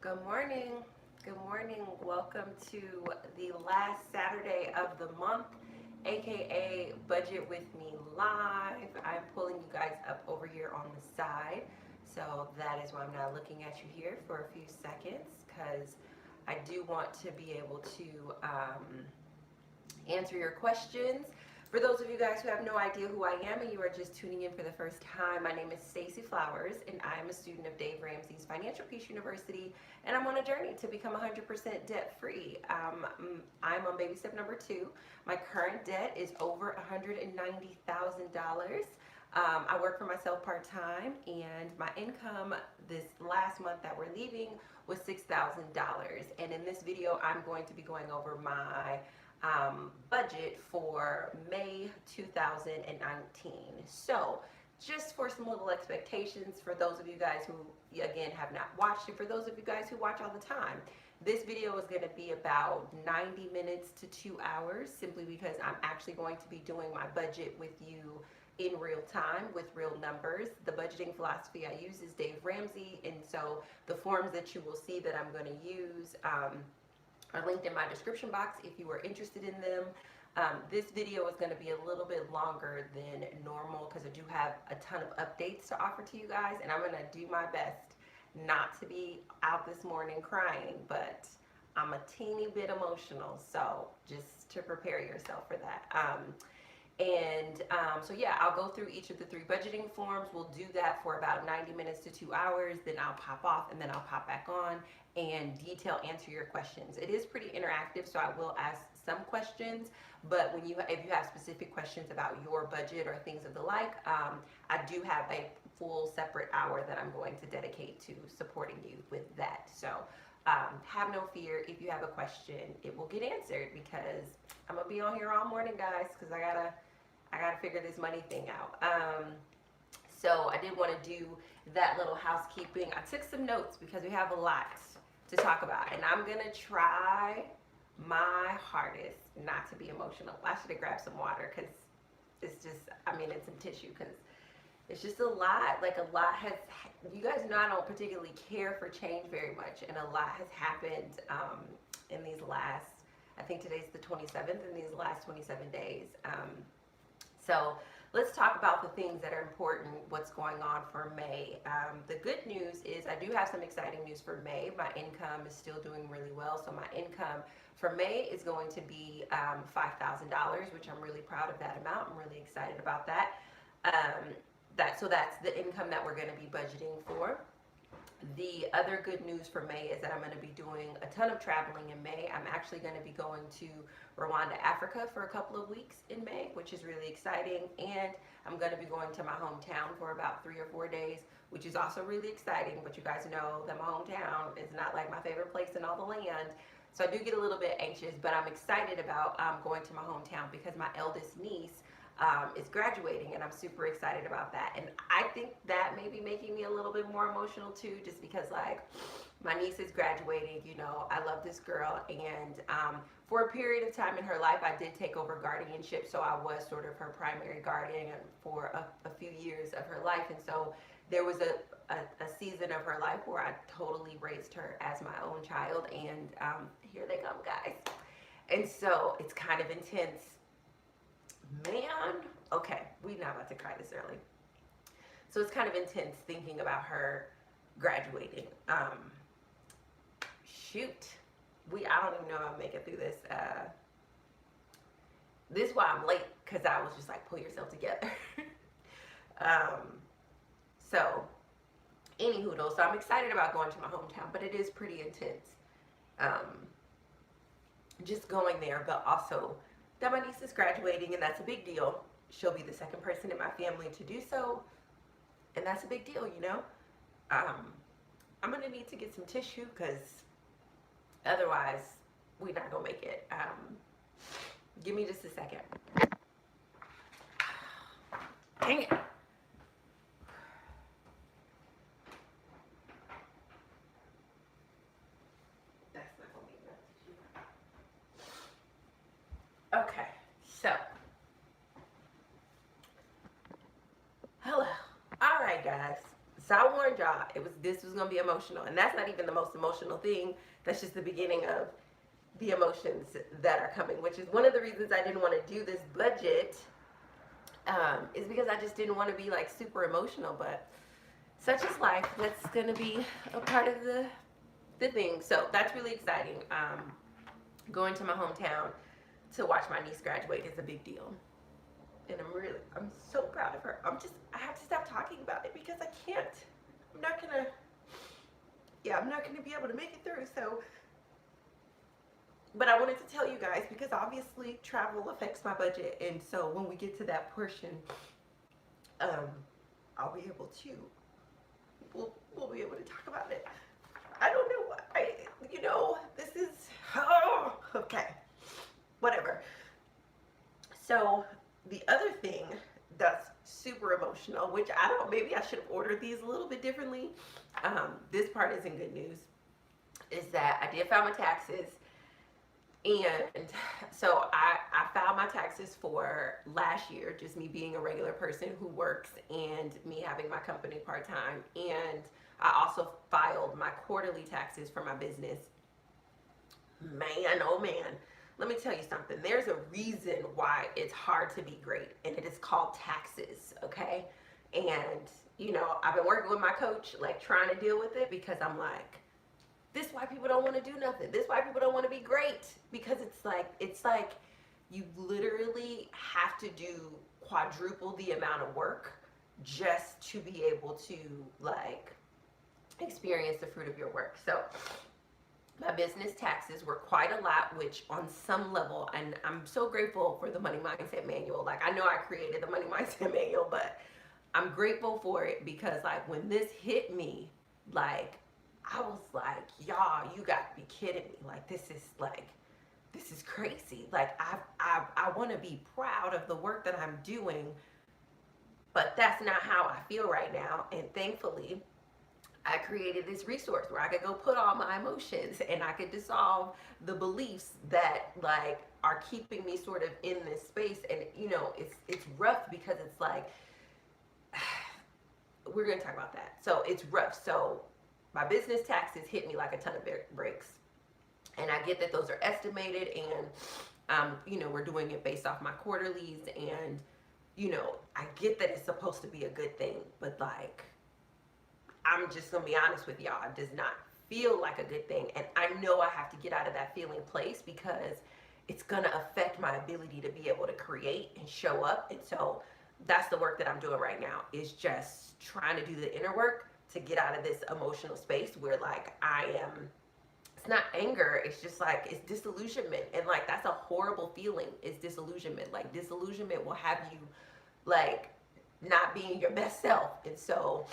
Good morning. Good morning. Welcome to the last Saturday of the month, aka Budget with Me Live. I'm pulling you guys up over here on the side. So that is why I'm not looking at you here for a few seconds because I do want to be able to answer your questions. For those of you guys who have no idea who I am and you are just tuning in for the first time, my name is Stacey Flowers and I am a student of Dave Ramsey's Financial Peace University, and I'm on a journey to become 100% debt free. I'm on baby step number 2. My current debt is over $190,000. I work for myself part-time, and my income this last month that we're leaving was $6,000. And in this video, I'm going to be going over my budget for May 2019. So just for some little expectations for those of you guys who, again, have not watched it, for those of you guys who watch all the time, this video is going to be about 90 minutes to 2 hours, simply because I'm actually going to be doing my budget with you in real time with real numbers. The budgeting philosophy I use is Dave Ramsey, and so the forms that you will see that I'm going to use are linked in my description box if you are interested in them. This video is going to be a little bit longer than normal because I do have a ton of updates to offer to you guys, and I'm going to do my best not to be out this morning crying, but I'm a teeny bit emotional, so just to prepare yourself for that. So yeah, I'll go through each of the 3 budgeting forms. We'll do that for about 90 minutes to 2 hours. Then I'll pop off and then I'll pop back on and answer your questions. It is pretty interactive, so I will ask some questions, but if you have specific questions about your budget or things of the like, I do have a full separate hour that I'm going to dedicate to supporting you with that. So have no fear. If you have a question, it will get answered because I'm gonna be on here all morning, guys, because I gotta figure this money thing out. So I did want to do that little housekeeping. I took some notes because we have a lot to talk about, and I'm gonna try my hardest not to be emotional. I should have grabbed some water because it's just, and some tissue because it's just a lot. Like, a lot has, you guys know I don't particularly care for change very much, and a lot has happened in these last, I think today's the 27th, in these last 27 days. So let's talk about the things that are important, what's going on for May. The good news is I do have some exciting news for May. My income is still doing really well. So my income for May is going to be $5,000, which I'm really proud of that amount. I'm really excited about that. So that's the income that we're going to be budgeting for. The other good news for May is that I'm going to be doing a ton of traveling in May. I'm actually going to be going to Rwanda, Africa for a couple of weeks in May, which is really exciting. And I'm going to be going to my hometown for about 3 or 4 days, which is also really exciting. But you guys know that my hometown is not like my favorite place in all the land. So I do get a little bit anxious, but I'm excited about going to my hometown because my eldest niece is graduating, and I'm super excited about that. And I think that may be making me a little bit more emotional too, just because, like, my niece is graduating. You know, I love this girl, and for a period of time in her life, I did take over guardianship, so I was sort of her primary guardian for a few years of her life. And so there was a season of her life where I totally raised her as my own child, and here they come, guys. And so it's kind of intense. Man, okay, we're not about to cry this early. So it's kind of intense thinking about her graduating. Shoot, I don't even know if I'll make it through this. This is why I'm late, because I was just like, pull yourself together. So, anywho, though, so I'm excited about going to my hometown, but it is pretty intense. Just going there, but also that my niece is graduating, and that's a big deal. She'll be the second person in my family to do so, and that's a big deal, you know. I'm gonna need to get some tissue because otherwise we're not gonna make it. Give me just a second. Dang it. That's not gonna be enough tissue. Okay, so hello. All right, guys. So I warned y'all, this was gonna be emotional, and that's not even the most emotional thing. That's just the beginning of the emotions that are coming, which is one of the reasons I didn't want to do this budget. Is because I just didn't want to be like super emotional, but such is life. That's gonna be a part of the thing. So that's really exciting. Going to my hometown to watch my niece graduate is a big deal, and I'm so proud of her. I have to stop talking about it because I can't. I'm not gonna be able to make it through. So, but I wanted to tell you guys because obviously travel affects my budget, and so when we get to that portion, I'll be able to. We'll be able to talk about it. I don't know why. This is okay. Whatever. So the other thing that's super emotional, which maybe I should have ordered these a little bit differently. This part isn't good news. Is that I did file my taxes, and so I filed my taxes for last year, just me being a regular person who works and me having my company part-time, and I also filed my quarterly taxes for my business. Man, oh man, let me tell you something. There's a reason why it's hard to be great, and it is called taxes, okay? And, I've been working with my coach, like trying to deal with it because I'm like, this is why people don't want to do nothing. This is why people don't want to be great, because it's like you literally have to do quadruple the amount of work just to be able to like experience the fruit of your work. So my business taxes were quite a lot, which on some level, and I'm so grateful for the Money Mindset Manual. Like, I know I created the Money Mindset Manual, but I'm grateful for it because like when this hit me, like I was like, y'all, you got to be kidding me. Like, this is crazy. Like, I want to be proud of the work that I'm doing, but that's not how I feel right now. And thankfully, I created this resource where I could go put all my emotions and I could dissolve the beliefs that like are keeping me sort of in this space. And it's rough because it's like, we're going to talk about that. So it's rough. So my business taxes hit me like a ton of bricks. And I get that those are estimated, and we're doing it based off my quarterlies, and I get that it's supposed to be a good thing, but like, I'm just gonna be honest with y'all, it does not feel like a good thing. And I know I have to get out of that feeling place because it's gonna affect my ability to be able to create and show up. And so that's the work that I'm doing right now, is just trying to do the inner work to get out of this emotional space where like it's not anger, it's just like, it's disillusionment. And like, that's a horrible feeling, is disillusionment. Like, disillusionment will have you like not being your best self. And so,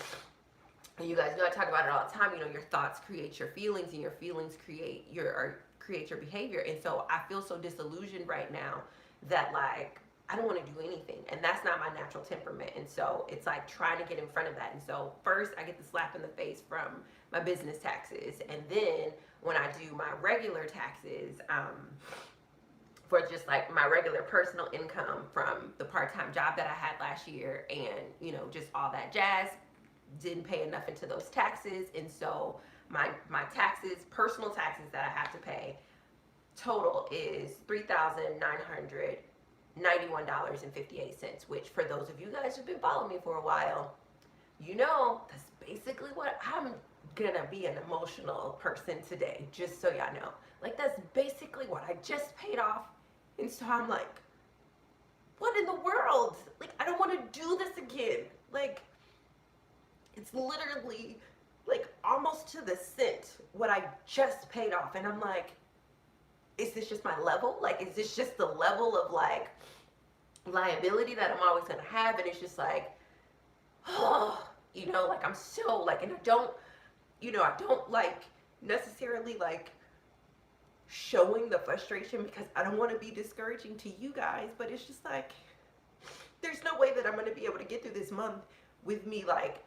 and you guys know I talk about it all the time, your thoughts create your feelings, and your feelings create your behavior. And so I feel so disillusioned right now that like, I don't want to do anything, and that's not my natural temperament. And so it's like trying to get in front of that. And so first I get the slap in the face from my business taxes, and then when I do my regular taxes, for just like my regular personal income from the part-time job that I had last year, and just all that jazz, didn't pay enough into those taxes. And so my taxes, personal taxes that I have to pay, total is $3,991.58, which for those of you guys who've been following me for a while, that's basically what I'm gonna be, an emotional person today, just so y'all know. Like, that's basically what I just paid off. And so I'm like, what in the world? Like, I don't want to do this again. Like, it's literally like almost to the cent what I just paid off. And I'm like, is this just my level? Like, is this just the level of like liability that I'm always gonna have? And it's just like, like I'm so like, and I don't like necessarily like showing the frustration because I don't want to be discouraging to you guys, but it's just like, there's no way that I'm going to be able to get through this month with me like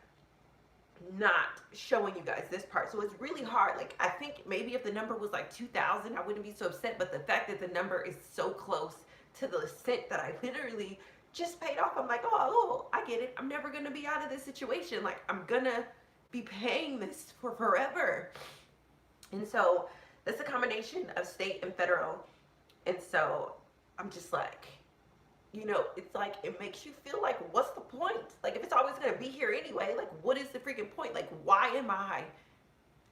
not showing you guys this part. So it's really hard. Like, I think maybe if the number was like 2,000, I wouldn't be so upset, but the fact that the number is so close to the cent that I literally just paid off, I'm like, oh, I get it. I'm never going to be out of this situation. Like, I'm gonna be paying this for forever. And so that's a combination of state and federal. And so I'm just like, it's like, it makes you feel like, what's the point? Like, if it's always going to be here anyway, like, what is the freaking point? Like, why am I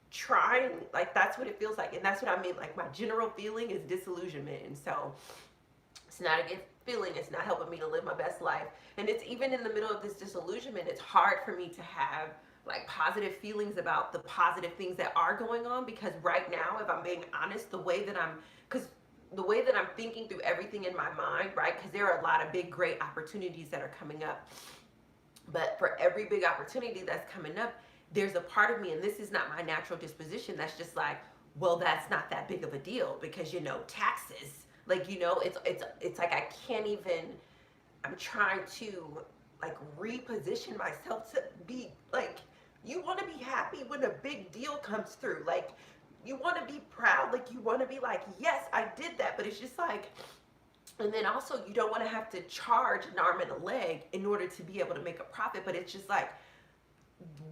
trying? Like, that's what it feels like. And that's what I mean. Like, my general feeling is disillusionment. And so it's not a good feeling. It's not helping me to live my best life. And it's even in the middle of this disillusionment, it's hard for me to have like positive feelings about the positive things that are going on, because right now, if I'm being honest, the way that I'm thinking through everything in my mind, right? Because there are a lot of big, great opportunities that are coming up. But for every big opportunity that's coming up, there's a part of me, and this is not my natural disposition, that's just like, well, that's not that big of a deal because, taxes. Like, it's like I can't even, I'm trying to like reposition myself to be like, you want to be happy when a big deal comes through. Like, you want to be proud. Like, you want to be like, yes, I did that. But it's just like, and then also you don't want to have to charge an arm and a leg in order to be able to make a profit. But it's just like,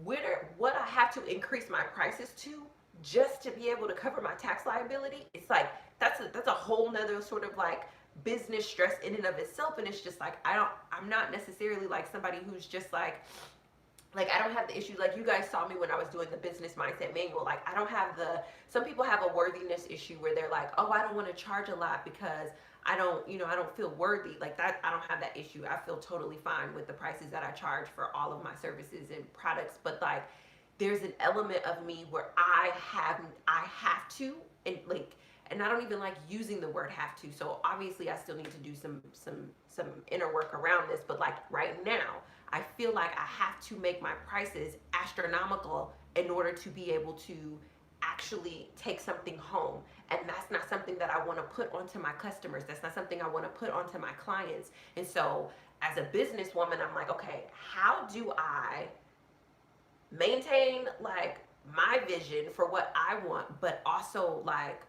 what I have to increase my prices to just to be able to cover my tax liability. It's like, that's a whole nother sort of like business stress in and of itself. And it's just like, I'm not necessarily like somebody who's just like I don't have the issues. Like, you guys saw me when I was doing the business mindset manual. Like, I don't have some people have a worthiness issue where they're like, oh, I don't want to charge a lot because I don't feel worthy. Like that, I don't have that issue. I feel totally fine with the prices that I charge for all of my services and products. But like, there's an element of me where I have to, and I don't even like using the word have to. So obviously I still need to do some inner work around this. But like right now, I feel like I have to make my prices astronomical in order to be able to actually take something home. And that's not something that I want to put onto my customers. That's not something I want to put onto my clients. And so as a businesswoman, I'm like, okay, how do I maintain like my vision for what I want, but also like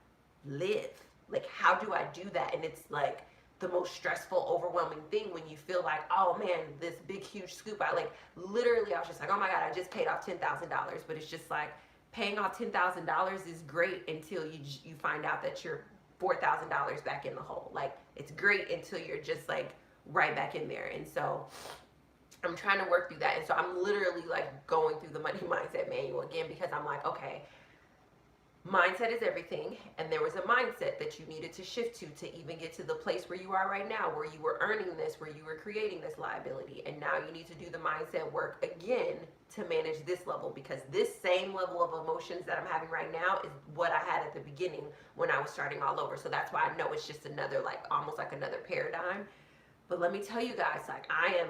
live? Like, how do I do that? And it's like the most stressful, overwhelming thing when you feel like, oh man, this big, huge scoop. I was just like, oh my God, I just paid off $10,000. But it's just like, paying off $10,000 is great until you find out that you're $4,000 back in the hole. Like, it's great until you're just like right back in there. And so I'm trying to work through that. And so I'm literally like going through the money mindset manual again, because I'm like, okay, mindset is everything. And there was a mindset that you needed to shift to even get to the place where you are right now, where you were earning this, where you were creating this liability. And now you need to do the mindset work again to manage this level, because this same level of emotions that I'm having right now is what I had at the beginning when I was starting all over. So that's why I know it's just another, like, almost like another paradigm. But let me tell you guys, like, I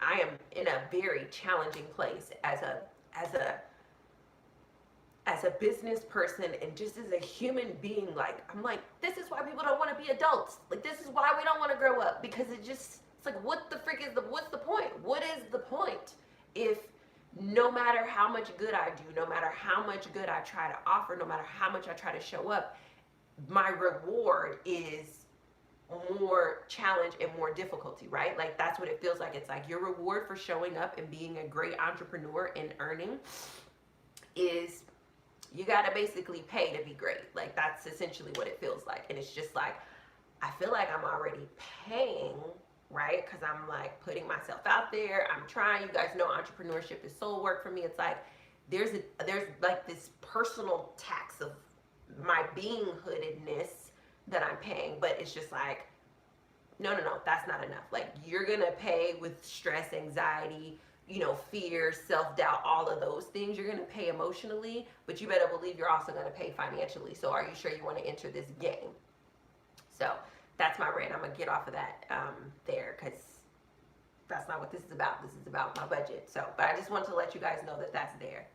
am in a very challenging place as a business person, and just as a human being. Like, I'm like, this is why people don't want to be adults. Like, this is why we don't want to grow up, because it's like, what's the point? What is the point if no matter how much good I do, no matter how much good I try to offer, no matter how much I try to show up, my reward is more challenge and more difficulty, right? Like, that's what it feels like. It's like your reward for showing up and being a great entrepreneur and earning is, you gotta basically pay to be great. Like, that's essentially what it feels like. And it's just like, I feel like I'm already paying, right? Because I'm like putting myself out there. I'm trying. You guys know entrepreneurship is soul work for me. It's like, there's like this personal tax of my beinghoodedness that I'm paying. But it's just like, no, that's not enough. Like, you're gonna pay with stress, anxiety, fear, self-doubt, all of those things. You're going to pay emotionally, but you better believe you're also going to pay financially. So are you sure you want to enter this game? So that's my rant. I'm going to get off of that there, because that's not what this is about. This is about my budget. So, but I just want to let you guys know that that's there.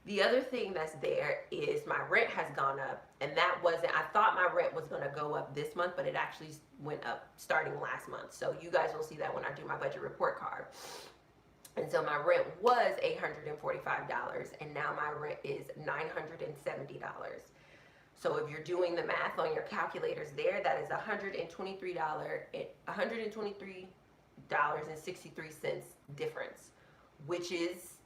The other thing that's there is my rent has gone up, and I thought my rent was going to go up this month, but it actually went up starting last month. So you guys will see that when I do my budget report card. And so my rent was $845, and now my rent is $970. So if you're doing the math on your calculators there, that is $123.63 difference, which is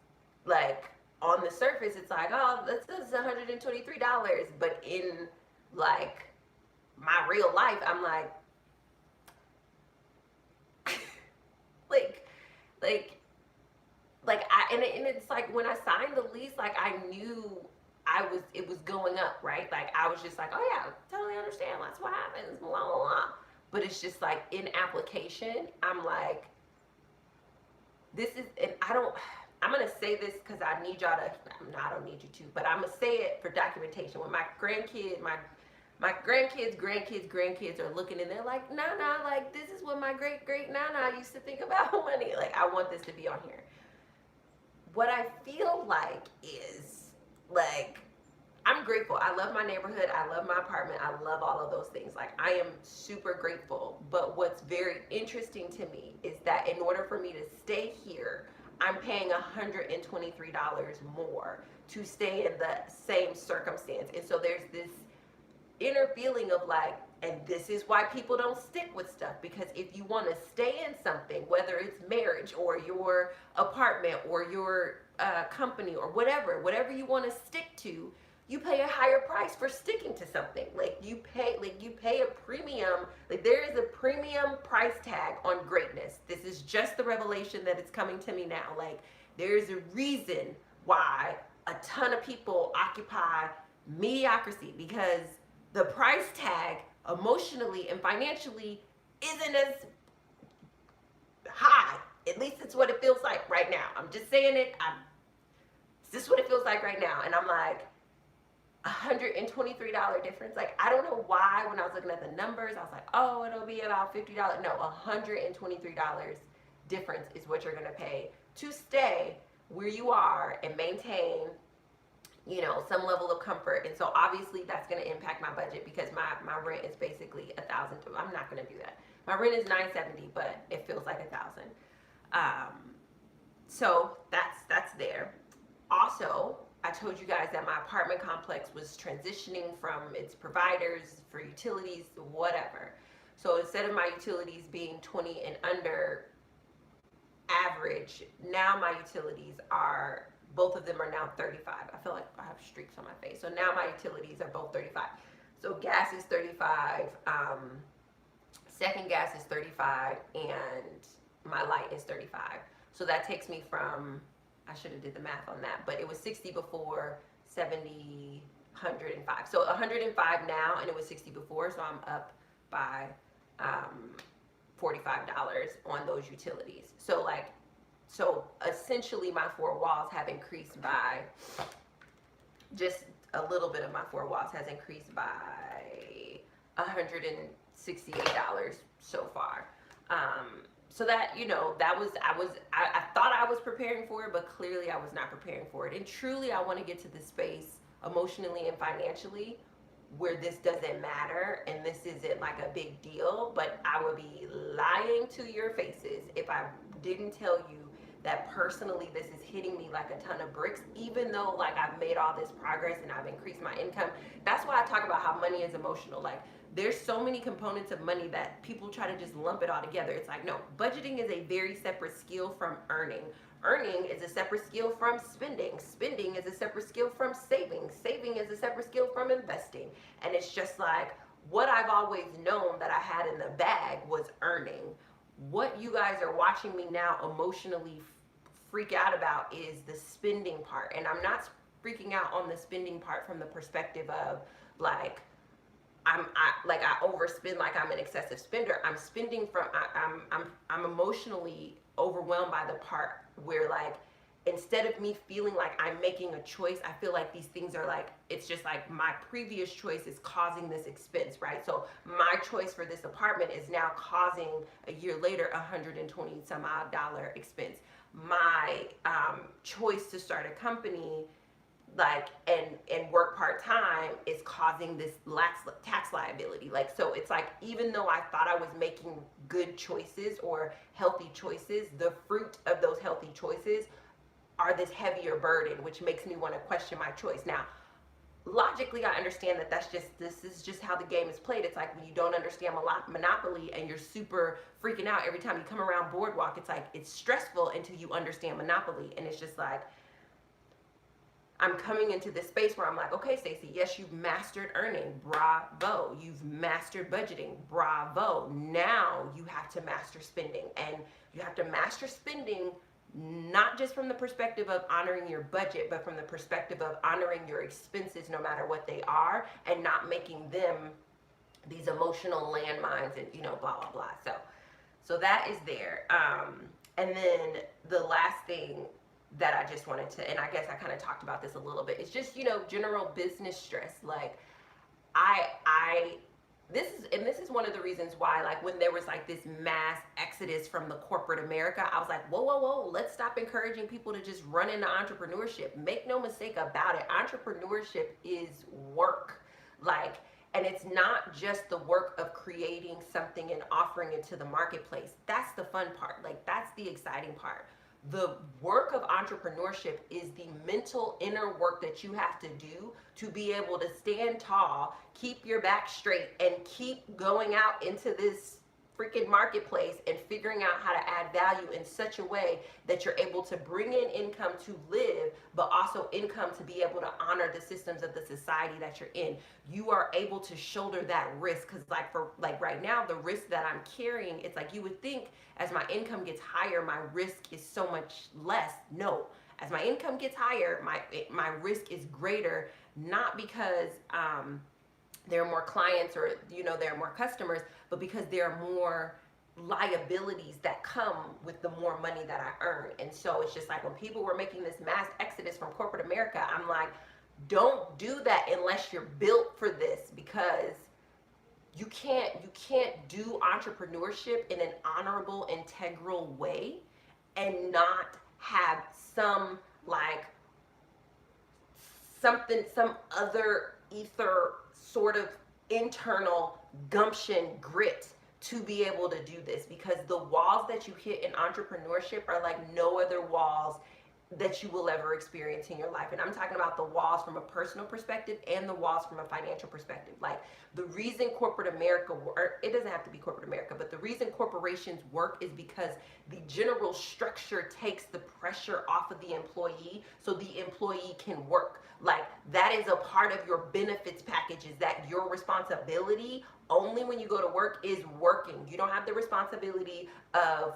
like on the surface, it's like, oh, this is $123, but in like my real life, I'm like, like, like, and it's like when I signed the lease, like I knew it was going up, right? Like I was just like, oh yeah, totally understand. That's what happens, blah blah blah. But it's just like in application, I'm like, this is, and I'm gonna say this because I need y'all to. No, I don't need you to, but I'm gonna say it for documentation. When my grandkids are looking and they're like, nah, like this is what my great nana used to think about money. Like I want this to be on here. What I feel like is like I'm grateful. I love my neighborhood. I love my apartment. I love all of those things. Like I am super grateful. But what's very interesting to me is that in order for me to stay here, I'm paying $123 more to stay in the same circumstance. And so there's this inner feeling of like, and this is why people don't stick with stuff, because if you want to stay in something, whether it's marriage or your apartment or your company or whatever you want to stick to, you pay a higher price for sticking to something. Like you pay a premium. Like there is a premium price tag on greatness. This is just the revelation that it's coming to me now. Like there's a reason why a ton of people occupy mediocrity, because the price tag emotionally and financially isn't as high. At least it's what it feels like right now. I'm just saying it. This is what it feels like right now. And I'm like, $123 difference. Like, I don't know why when I was looking at the numbers, I was like, oh, it'll be about $50. No, $123 difference is what you're going to pay to stay where you are and maintain, you know, some level of comfort. And so obviously that's going to impact my budget, because my rent is basically $1,000. I'm not going to do that. My rent is $970, but it feels like $1,000. So that's there. Also, I told you guys that my apartment complex was transitioning from its providers for utilities, whatever. So instead of my utilities being 20 and under average, now my utilities are, both of them are now 35. I feel like I have streaks on my face. So now my utilities are both 35. So gas is 35, second gas is 35, and my light is 35. So that takes me from, I should have did the math on that, but it was 60 before, 70, 105. So 105 now, and it was 60 before, so I'm up by $45 on those utilities. So essentially my four walls have increased by, just a little bit of my four walls has increased by $168 so far. So that, you know, that was, I thought I was preparing for it, but clearly I was not preparing for it. And truly I want to get to the space emotionally and financially where this doesn't matter and this isn't like a big deal. But I would be lying to your faces if I didn't tell you that personally this is hitting me like a ton of bricks, even though like I've made all this progress and I've increased my income. That's why I talk about how money is emotional. Like there's so many components of money that people try to just lump it all together. It's like, no, budgeting is a very separate skill from earning. Earning is a separate skill from spending. Spending is a separate skill from saving. Saving is a separate skill from investing. And it's just like, what I've always known that I had in the bag was earning. What you guys are watching me now emotionally freak out about is the spending part. And I'm not freaking out on the spending part from the perspective of like, I overspend, like I'm an excessive spender. I'm spending from, I'm emotionally overwhelmed by the part where like, instead of me feeling like I'm making a choice, I feel like these things are like, it's just like my previous choice is causing this expense, right? So my choice for this apartment is now causing a year later $120 some odd dollar expense. My choice to start a company like and work part-time is causing this tax liability. Like, so it's like, even though I thought I was making good choices or healthy choices, the fruit of those healthy choices are this heavier burden, which makes me want to question my choice. Now, logically, I understand that this is just how the game is played. It's like when you don't understand Monopoly and you're super freaking out every time you come around Boardwalk, it's like, it's stressful until you understand Monopoly. And it's just like, I'm coming into this space where I'm like, okay, Stacey, yes, you've mastered earning, bravo. You've mastered budgeting, bravo. Now you have to master spending, and you have to master spending not just from the perspective of honoring your budget, but from the perspective of honoring your expenses no matter what they are, and not making them these emotional landmines and, blah, blah, blah. So that is there. And then the last thing that I just wanted to, and I guess I kind of talked about this a little bit, it's just, general business stress. Like, this is one of the reasons why, like, when there was like this mass exodus from the corporate America, I was like, whoa, let's stop encouraging people to just run into entrepreneurship. Make no mistake about it, entrepreneurship is work. Like, and it's not just the work of creating something and offering it to the marketplace. That's the fun part. Like, that's the exciting part. The work of entrepreneurship is the mental inner work that you have to do to be able to stand tall, keep your back straight, and keep going out into this freaking marketplace and figuring out how to add value in such a way that you're able to bring in income to live, but also income to be able to honor the systems of the society that you're in. You are able to shoulder that risk, because like right now, the risk that I'm carrying, it's like you would think as my income gets higher, my risk is so much less. No, as my income gets higher, my risk is greater, not because there are more clients or there are more customers, but because there are more liabilities that come with the more money that I earn. And so it's just like when people were making this mass exodus from corporate America, I'm like, don't do that unless you're built for this, because you can't do entrepreneurship in an honorable, integral way and not have some some other ether sort of internal gumption, grit to be able to do this, because the walls that you hit in entrepreneurship are like no other walls that you will ever experience in your life. And I'm talking about the walls from a personal perspective and the walls from a financial perspective. Like, the reason corporate America, or it doesn't have to be corporate America, but the reason corporations work is because the general structure takes the pressure off of the employee so the employee can work. Like, that is a part of your benefits package, is that your responsibility only when you go to work is working. You don't have the responsibility of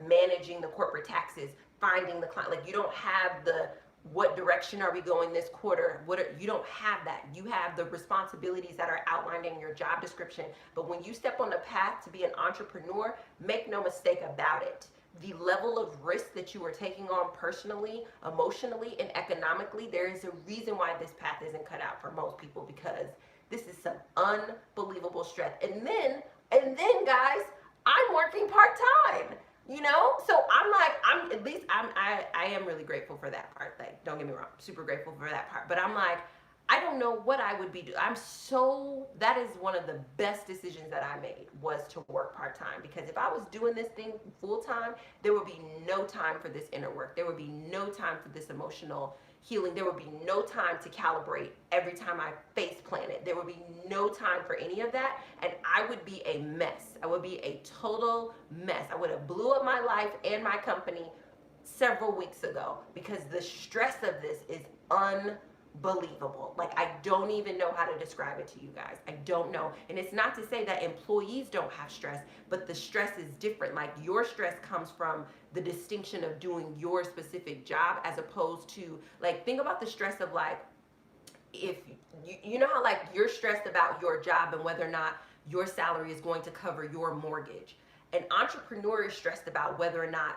managing the corporate taxes, finding the client. Like, you don't have the what direction are we going this quarter? You don't have that. You have the responsibilities that are outlined in your job description. But when you step on the path to be an entrepreneur, make no mistake about it, the level of risk that you are taking on personally, emotionally, and economically, there is a reason why this path isn't cut out for most people, because this is some unbelievable stress. And then guys, I'm working part-time. So I am really grateful for that part. Like, don't get me wrong, super grateful for that part. But I'm like, I don't know what I would be doing. That is one of the best decisions that I made, was to work part-time. Because if I was doing this thing full-time, there would be no time for this inner work. There would be no time for this emotional healing. There would be no time to calibrate every time I face planted. There would be no time for any of that, and I would be a mess. I would be a total mess. I would have blew up my life and my company several weeks ago, because the stress of this is unbelievable. Like, I don't even know how to describe it to you guys. I don't know. And it's not to say that employees don't have stress, but the stress is different. Like, your stress comes from the distinction of doing your specific job, as opposed to, like, think about the stress of, like, if you know how, like, you're stressed about your job and whether or not your salary is going to cover your mortgage. An entrepreneur is stressed about whether or not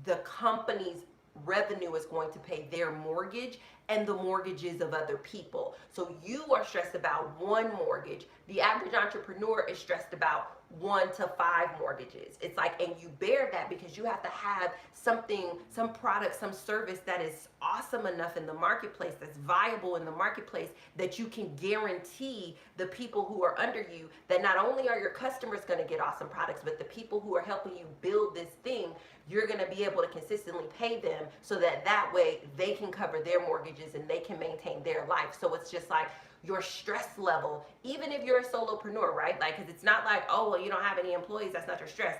the company's revenue is going to pay their mortgage and the mortgages of other people. So you are stressed about one mortgage. The average entrepreneur is stressed about 1 to 5 mortgages. It's like, and you bear that because you have to have something, some product, some service that is awesome enough in the marketplace, that's viable in the marketplace, that you can guarantee the people who are under you that not only are your customers going to get awesome products, but the people who are helping you build this thing, you're going to be able to consistently pay them, so that way they can cover their mortgages and they can maintain their life. So it's just like, your stress level, even if you're a solopreneur, right? Like, because it's not like, oh, well, you don't have any employees, that's not your stress.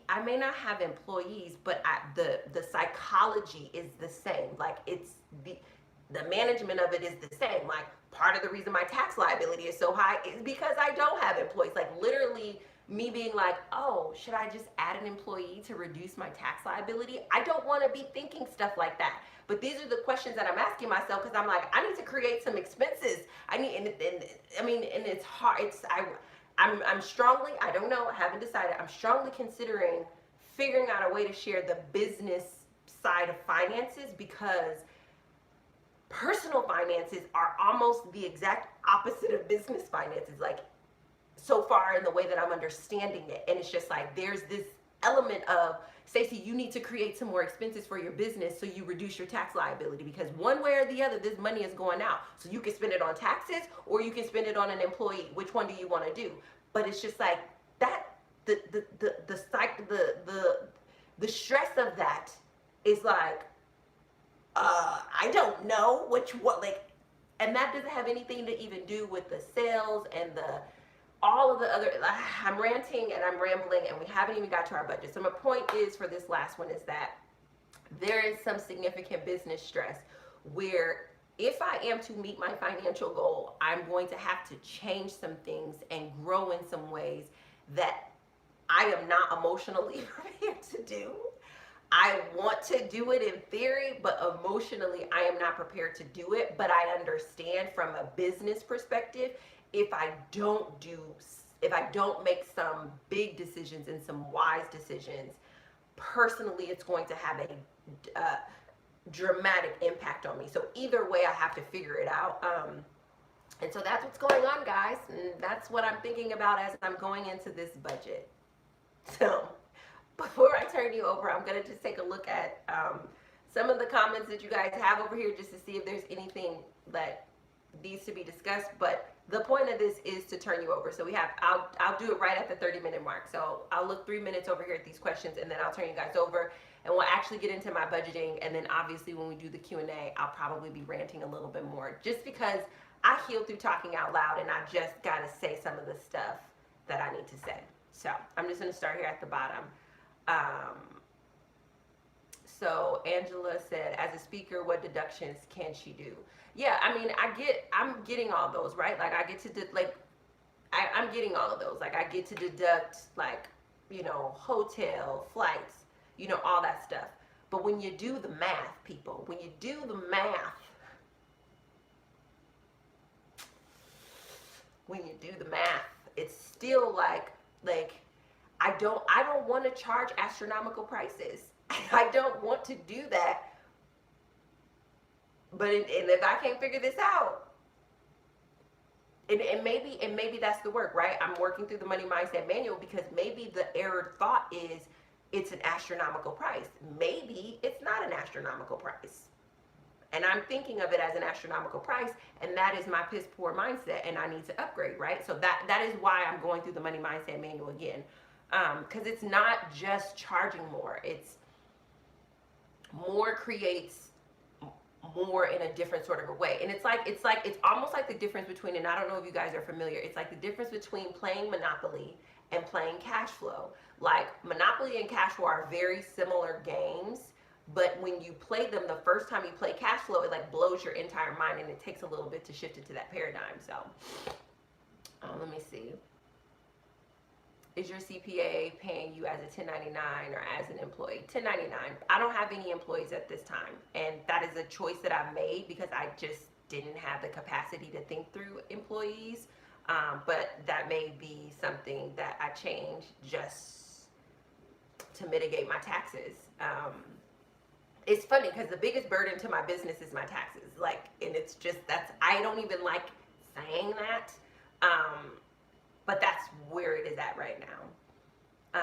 I may not have employees, but the psychology is the same. Like it's the management of it is the same. Like part of the reason my tax liability is so high is because I don't have employees. Like literally me being like, oh, should I just add an employee to reduce my tax liability? I don't want to be thinking stuff like that. But these are the questions that I'm asking myself because I'm like, I need to create some expenses. I need, and I mean, and it's hard. I'm strongly, I don't know, I haven't decided. I'm strongly considering figuring out a way to share the business side of finances because personal finances are almost the exact opposite of business finances. Like so far in the way that I'm understanding it. And it's just like there's this element of, Stacey, you need to create some more expenses for your business so you reduce your tax liability because one way or the other, this money is going out. So you can spend it on taxes or you can spend it on an employee. Which one do you want to do? But it's just like that, the stress of that is like, I don't know like, and that doesn't have anything to even do with the sales and all of the other, I'm ranting and I'm rambling and we haven't even got to our budget. So my point is for this last one is that there is some significant business stress where if I am to meet my financial goal, I'm going to have to change some things and grow in some ways that I am not emotionally prepared to do. I want to do it in theory, but emotionally I am not prepared to do it. But I understand from a business perspective, if I don't make some big decisions and some wise decisions, personally, it's going to have a dramatic impact on me. So either way, I have to figure it out. And so that's what's going on, guys. And that's what I'm thinking about as I'm going into this budget. So before I turn you over, I'm going to just take a look at some of the comments that you guys have over here just to see if there's anything that needs to be discussed. But the point of this is to turn you over. So we have, I'll do it right at the 30-minute mark. So I'll look 3 minutes over here at these questions and then I'll turn you guys over and we'll actually get into my budgeting. And then obviously when we do the Q&A, I'll probably be ranting a little bit more just because I heal through talking out loud and I just got to say some of the stuff that I need to say. So I'm just going to start here at the bottom. So Angela said, as a speaker, what deductions can she do? Yeah, I mean, I'm getting all those, right? Like I get to, I'm getting all of those. Like I get to deduct like, you know, hotel, flights, you know, all that stuff. But when you do the math, people, when you do the math, it's still like I don't want to charge astronomical prices. I don't want to do that. But and if I can't figure this out, and maybe that's the work, right? I'm working through the money mindset manual because maybe the error thought is it's an astronomical price. Maybe it's not an astronomical price. And I'm thinking of it as an astronomical price, and that is my piss poor mindset, and I need to upgrade, right? So that is why I'm going through the money mindset manual again. Because it's not just charging more. It's more creates more in a different sort of a way. And it's almost like the difference between, and I don't know if you guys are familiar, it's like the difference between playing Monopoly and playing cash flow. Like Monopoly and cash flow are very similar games, but when you play them the first time you play cash flow, it like blows your entire mind and it takes a little bit to shift it to that paradigm. So let me see. Is your CPA paying you as a 1099 or as an employee? 1099. I don't have any employees at this time. And that is a choice that I've made because I just didn't have the capacity to think through employees. But that may be something that I change just to mitigate my taxes. It's funny because the biggest burden to my business is my taxes. Like, and it's just, I don't even like saying that. But that's where it is at right now.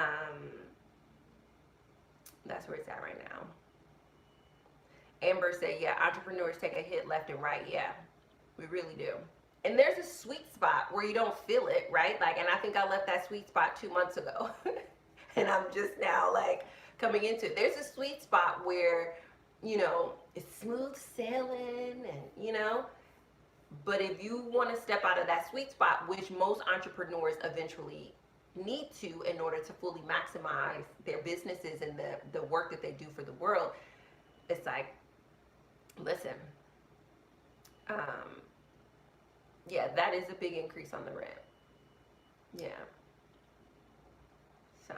That's where it's at right now. Amber said, yeah, entrepreneurs take a hit left and right. Yeah, we really do. And there's a sweet spot where you don't feel it, right? Like, and I think I left that sweet spot 2 months ago. And I'm just now like coming into it. There's a sweet spot where, you know, it's smooth sailing and, you know, but if you want to step out of that sweet spot, which most entrepreneurs eventually need to in order to fully maximize their businesses and the work that they do for the world. It's like, listen, um, yeah, that is a big increase on the rent. Yeah. So,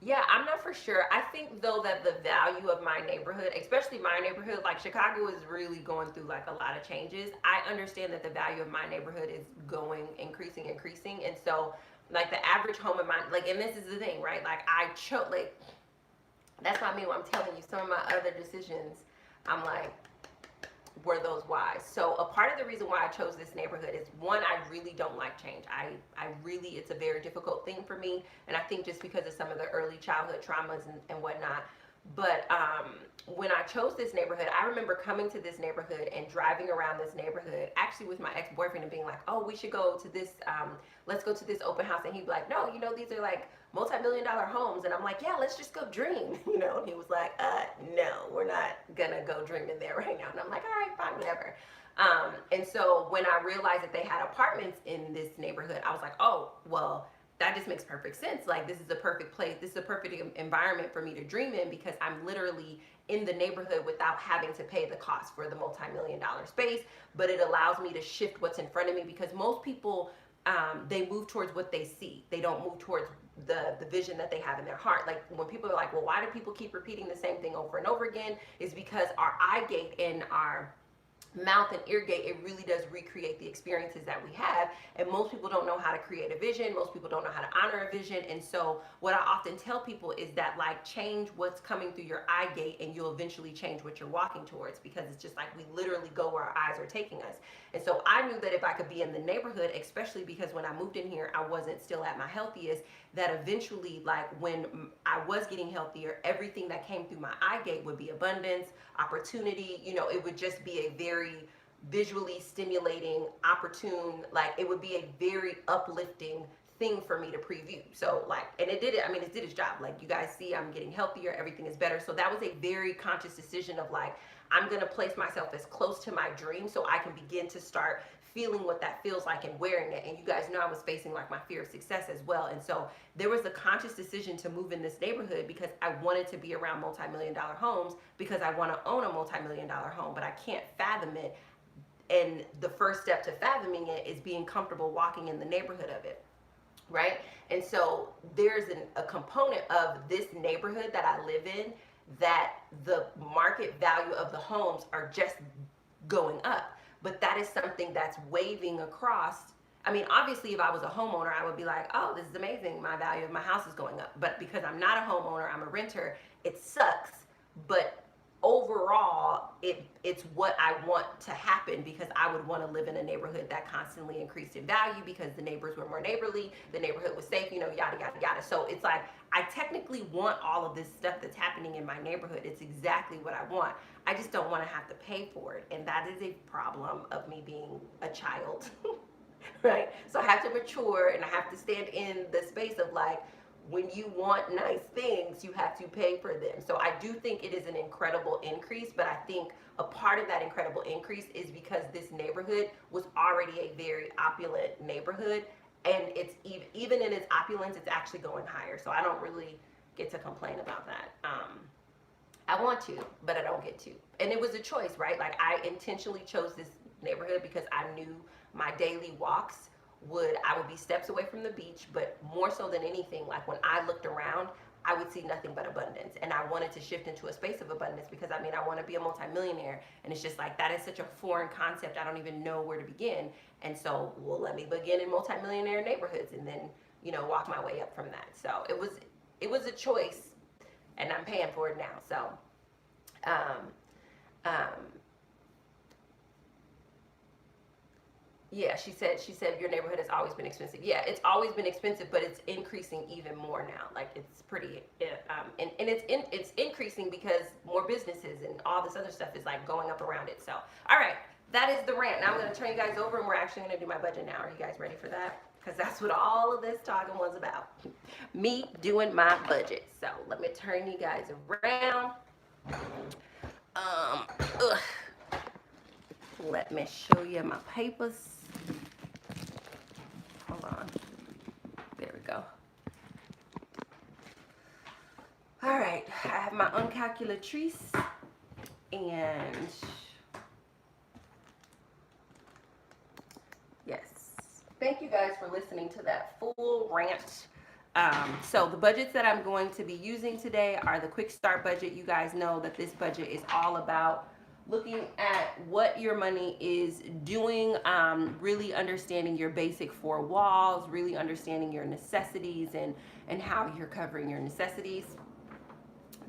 yeah, I'm not for sure. I think though that the value of my neighborhood, especially my neighborhood, like Chicago is really going through like a lot of changes. I understand that the value of my neighborhood is going increasing, increasing. And so like the average home in my like, and this is the thing, right? Like I chose like that's what I mean when I'm telling you some of my other decisions, I'm like, were those wise. So a part of the reason why I chose this neighborhood is one, I really don't like change. I really, it's a very difficult thing for me. And I think just because of some of the early childhood traumas and whatnot. But when I chose this neighborhood, I remember coming to this neighborhood and driving around this neighborhood, actually with my ex-boyfriend, and being like, oh, we should go to this, let's go to this open house. And he'd be like, no, you know, these are like multi-million-dollar homes. And I'm like, yeah, let's just go dream, you know. And he was like, no, we're not gonna go dream in there right now. And I'm like, all right, fine, whatever. And so when I realized that they had apartments in this neighborhood, I was like, oh, well, that just makes perfect sense. Like, this is a perfect place. This is a perfect environment for me to dream in, because I'm literally in the neighborhood without having to pay the cost for the multi-million-dollar space. But it allows me to shift what's in front of me, because most people, they move towards what they see. They don't move towards the vision that they have in their heart. Like when people are like, well, why do people keep repeating the same thing over and over again? Is because our eye gate and our mouth and ear gate, it really does recreate the experiences that we have. And most people don't know how to create a vision. Most people don't know how to honor a vision. And so what I often tell people is that, like, change what's coming through your eye gate and you'll eventually change what you're walking towards, because it's just like we literally go where our eyes are taking us. And so I knew that if I could be in the neighborhood, especially because when I moved in here, I wasn't still at my healthiest, that eventually, like when I was getting healthier, everything that came through my eye gate would be abundance, opportunity. You know, it would just be a very visually stimulating, opportune, like it would be a very uplifting thing for me to preview. So like, and it did it, I mean, it did its job. Like you guys see, I'm getting healthier, everything is better. So that was a very conscious decision of like, I'm gonna place myself as close to my dream so I can begin to start feeling what that feels like and wearing it. And you guys know I was facing like my fear of success as well. And so there was a conscious decision to move in this neighborhood because I wanted to be around multi-million-dollar homes, because I want to own a multi-million-dollar home, but I can't fathom it. And the first step to fathoming it is being comfortable walking in the neighborhood of it, right? And so there's a component of this neighborhood that I live in that the market value of the homes are just going up. But that is something that's waving across. I mean, obviously, if I was a homeowner, I would be like, oh, this is amazing. My value of my house is going up. But because I'm not a homeowner, I'm a renter, it sucks. But overall, it's what I want to happen, because I would want to live in a neighborhood that constantly increased in value because the neighbors were more neighborly, the neighborhood was safe, you know, yada, yada, yada. So it's like, I technically want all of this stuff that's happening in my neighborhood. It's exactly what I want. I just don't want to have to pay for it. And that is a problem of me being a child, right? So I have to mature and I have to stand in the space of like, when you want nice things, you have to pay for them. So I do think it is an incredible increase, but I think a part of that incredible increase is because this neighborhood was already a very opulent neighborhood, and it's even in its opulence, it's actually going higher. So I don't really get to complain about that. I want to, but I don't get to. And it was a choice, right? Like I intentionally chose this neighborhood because I knew my daily walks I would be steps away from the beach, but more so than anything, like when I looked around, I would see nothing but abundance. And I wanted to shift into a space of abundance because I mean, I want to be a multimillionaire. And it's just like, that is such a foreign concept. I don't even know where to begin. And so, well, let me begin in multimillionaire neighborhoods and then, you know, walk my way up from that. So it was a choice, and I'm paying for it now. So, yeah, she said your neighborhood has always been expensive. Yeah, it's always been expensive, but it's increasing even more now. Like it's pretty, and it's increasing because more businesses and all this other stuff is like going up around it. So, all right, that is the rant. Now I'm going to turn you guys over, and we're actually going to do my budget now. Are you guys ready for that? Because that's what all of this talking was about. Me doing my budget. So let me turn you guys around. Ugh. Let me show you my papers. Hold on. There we go. All right, I have my uncalculatrice, and yes, thank you guys for listening to that full rant. So the budgets that I'm going to be using today are the quick start budget. You guys know that this budget is all about looking at what your money is doing, really understanding your basic four walls, really understanding your necessities and how you're covering your necessities.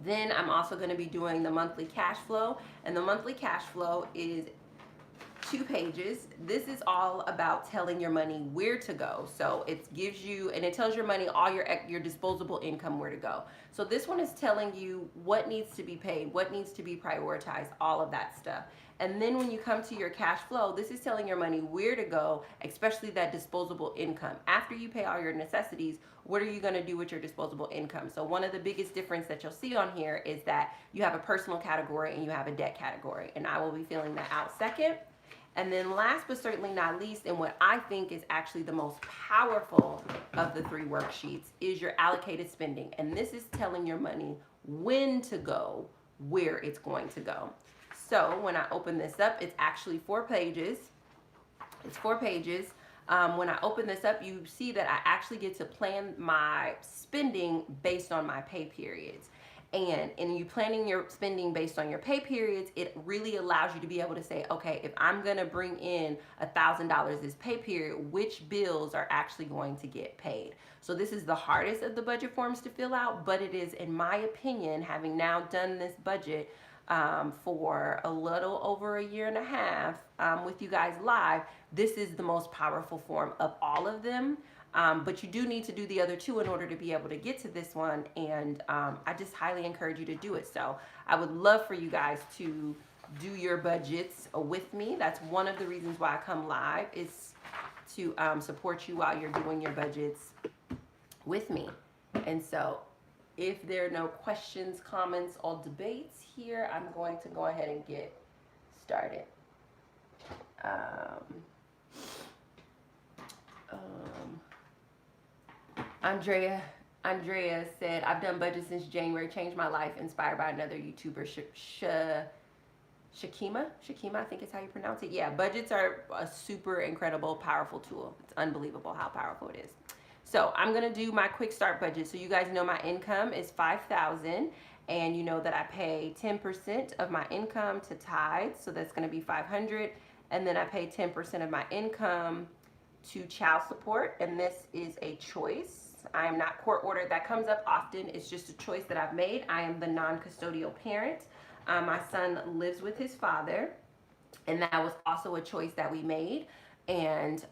Then I'm also going to be doing the monthly cash flow, and the monthly cash flow is 2 pages. This is all about telling your money where to go. So it gives you, and it tells your money all your disposable income where to go. So this one is telling you what needs to be paid, what needs to be prioritized, all of that stuff. And then when you come to your cash flow, this is telling your money where to go, especially that disposable income. After you pay all your necessities, what are you going to do with your disposable income? So one of the biggest difference that you'll see on here is that you have a personal category and you have a debt category. And I will be filling that out second. And then last but certainly not least, and what I think is actually the most powerful of the 3 worksheets, is your allocated spending. And this is telling your money when to go, where it's going to go. So when I open this up, it's actually 4 pages. It's 4 pages. When I open this up, you see that I actually get to plan my spending based on my pay periods. And in you planning your spending based on your pay periods, it really allows you to be able to say, okay, if I'm going to bring in $1,000 this pay period, which bills are actually going to get paid? So this is the hardest of the budget forms to fill out, but it is, in my opinion, having now done this budget for a little over a year and a half with you guys live, this is the most powerful form of all of them. But you do need to do the other 2 in order to be able to get to this one, and I just highly encourage you to do it. So I would love for you guys to do your budgets with me. That's one of the reasons why I come live, is to support you while you're doing your budgets with me. And so if there are no questions, comments, or debates here, I'm going to go ahead and get started. Andrea said, I've done budgets since January, changed my life, inspired by another YouTuber, Shakima, I think is how you pronounce it. Yeah, budgets are a super incredible, powerful tool. It's unbelievable how powerful it is. So I'm going to do my quick start budget. So you guys know my income is $5,000, and you know that I pay 10% of my income to tithes. So that's going to be $500. And then I pay 10% of my income to child support. And this is a choice. I am not court ordered. That comes up often. It's just a choice that I've made. I am the non-custodial parent. My son lives with his father, and that was also a choice that we made. And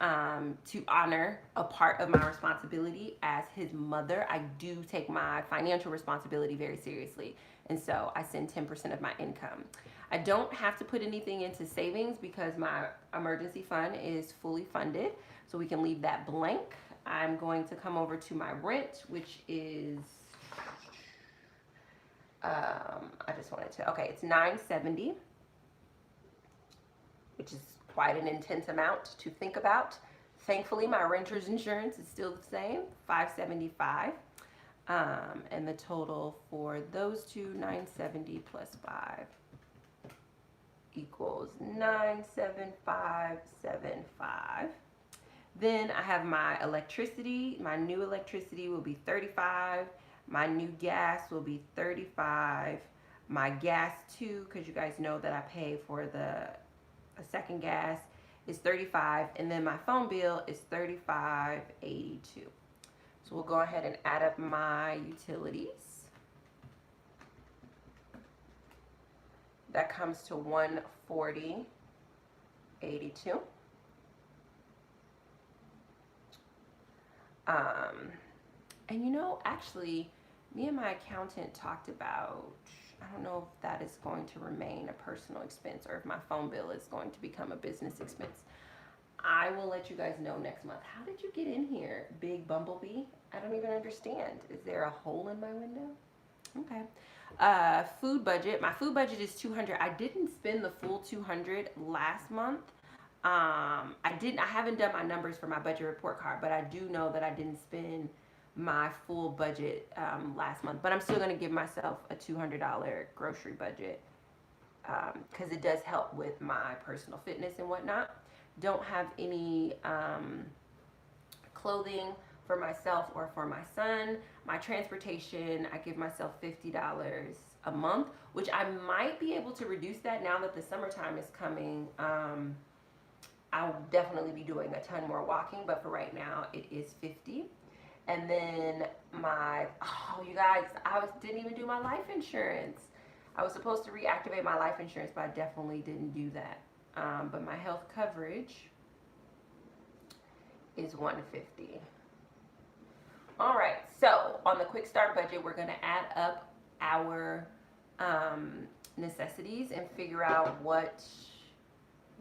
to honor a part of my responsibility as his mother, I do take my financial responsibility very seriously. And so I send 10% of my income. I don't have to put anything into savings because my emergency fund is fully funded. So we can leave that blank. I'm going to come over to my rent, which is, it's $970, which is quite an intense amount to think about. Thankfully, my renter's insurance is still the same, $575. And the total for those two, $970 plus 5 equals $97575. Then I have my electricity. My new electricity will be $35. My new gas will be $35. My gas too, because you guys know that I pay for a second gas, is $35. And then my phone bill is $35.82. So we'll go ahead and add up my utilities. That comes to $140.82. And you know, actually, me and my accountant talked about, I don't know if that is going to remain a personal expense or if my phone bill is going to become a business expense. I will let you guys know next month. How did you get in here, big bumblebee? I don't even understand. Is there a hole in my window? Okay. Food budget. My food budget is 200. I didn't spend the full 200 last month. I haven't done my numbers for my budget report card, but I do know that I didn't spend my full budget last month. But I'm still gonna give myself a $200 grocery budget because it does help with my personal fitness and whatnot. Don't have any clothing for myself or for my son. My transportation, I give myself $50 a month, which I might be able to reduce that now that the summertime is coming. I'll definitely be doing a ton more walking, but for right now it is 50. And then you guys, didn't even do my life insurance. I was supposed to reactivate my life insurance, but I definitely didn't do that. But my health coverage is 150. All right, so on the quick start budget, we're gonna add up our necessities and figure out what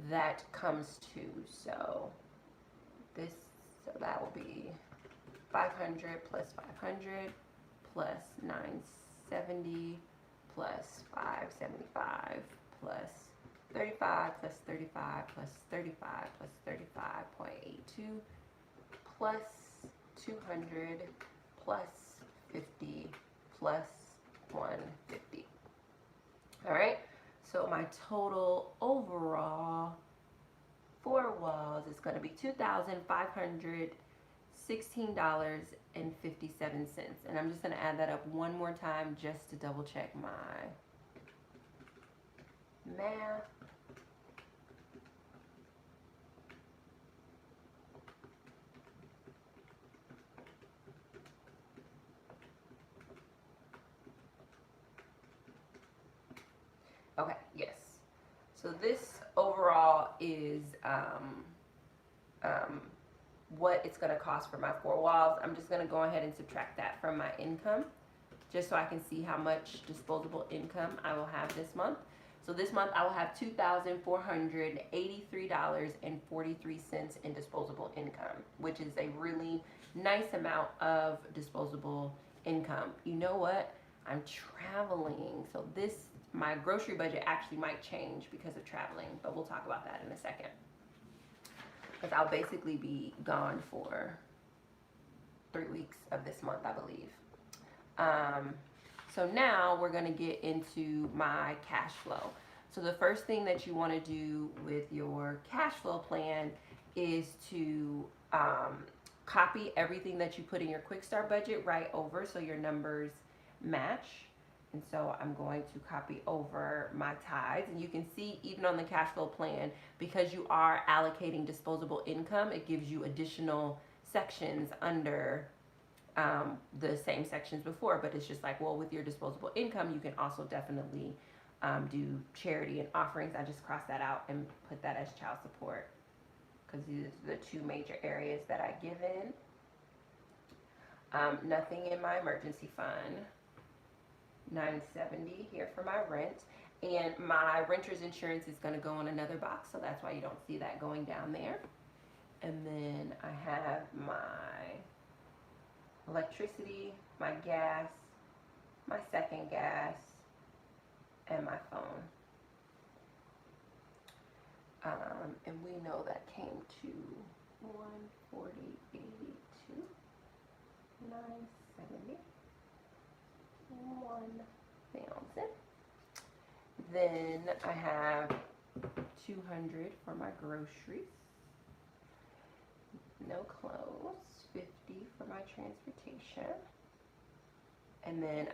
that comes to. So that will be 500 plus 500 plus 970 plus 575 plus 35 plus 35 plus 35 plus 35.82 plus 200 plus 50 plus 150. All right, so my total overall 4 walls is going to be $2,516.57. And I'm just going to add that up one more time just to double check my math. Okay, yes. So this overall is what it's going to cost for my 4 walls. I'm just going to go ahead and subtract that from my income just so I can see how much disposable income I will have this month. So this month I will have $2,483.43 in disposable income, which is a really nice amount of disposable income. You know what? I'm traveling, so my grocery budget actually might change because of traveling, but we'll talk about that in a second. Because I'll basically be gone for 3 weeks of this month, I believe. So now we're going to get into my cash flow. So the first thing that you want to do with your cash flow plan is to copy everything that you put in your quick start budget right over so your numbers match. And so I'm going to copy over my tithes. And you can see even on the cash flow plan, because you are allocating disposable income, it gives you additional sections under the same sections before. But it's just like, well, with your disposable income, you can also definitely do charity and offerings. I just crossed that out and put that as child support because these are the 2 major areas that I give in. Nothing in my emergency fund. $970 here for my rent, and my renter's insurance is going to go on another box, so that's why you don't see that going down there. And then I have my electricity, my gas, my second gas, and my phone. And we know that came to 140.82, 970. 1,000. Then I have 200 for my groceries. No clothes. 50 for my transportation. And then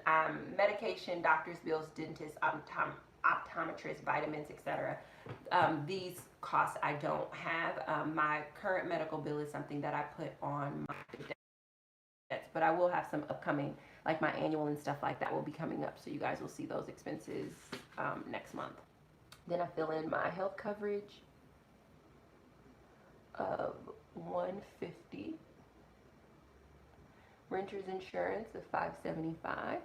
medication, doctor's bills, dentist, optometrist, vitamins, etc. These costs I don't have. My current medical bill is something that I put on my debts, but I will have some upcoming, like my annual and stuff like that will be coming up, so you guys will see those expenses next month. Then I fill in my health coverage of $150, renter's insurance of $575,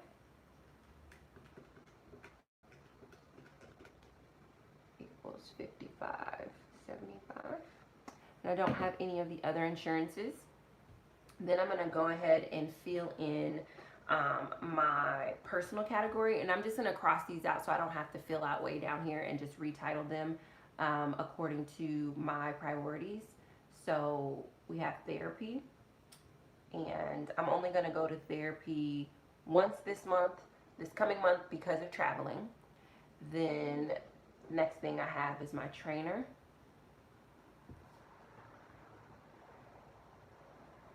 equals $55.75, and I don't have any of the other insurances. Then I'm going to go ahead and fill in my personal category, and I'm just going to cross these out so I don't have to fill out way down here and just retitle them according to my priorities. So we have therapy, and I'm only going to go to therapy once this month, this coming month, because of traveling. Then next thing I have is my trainer.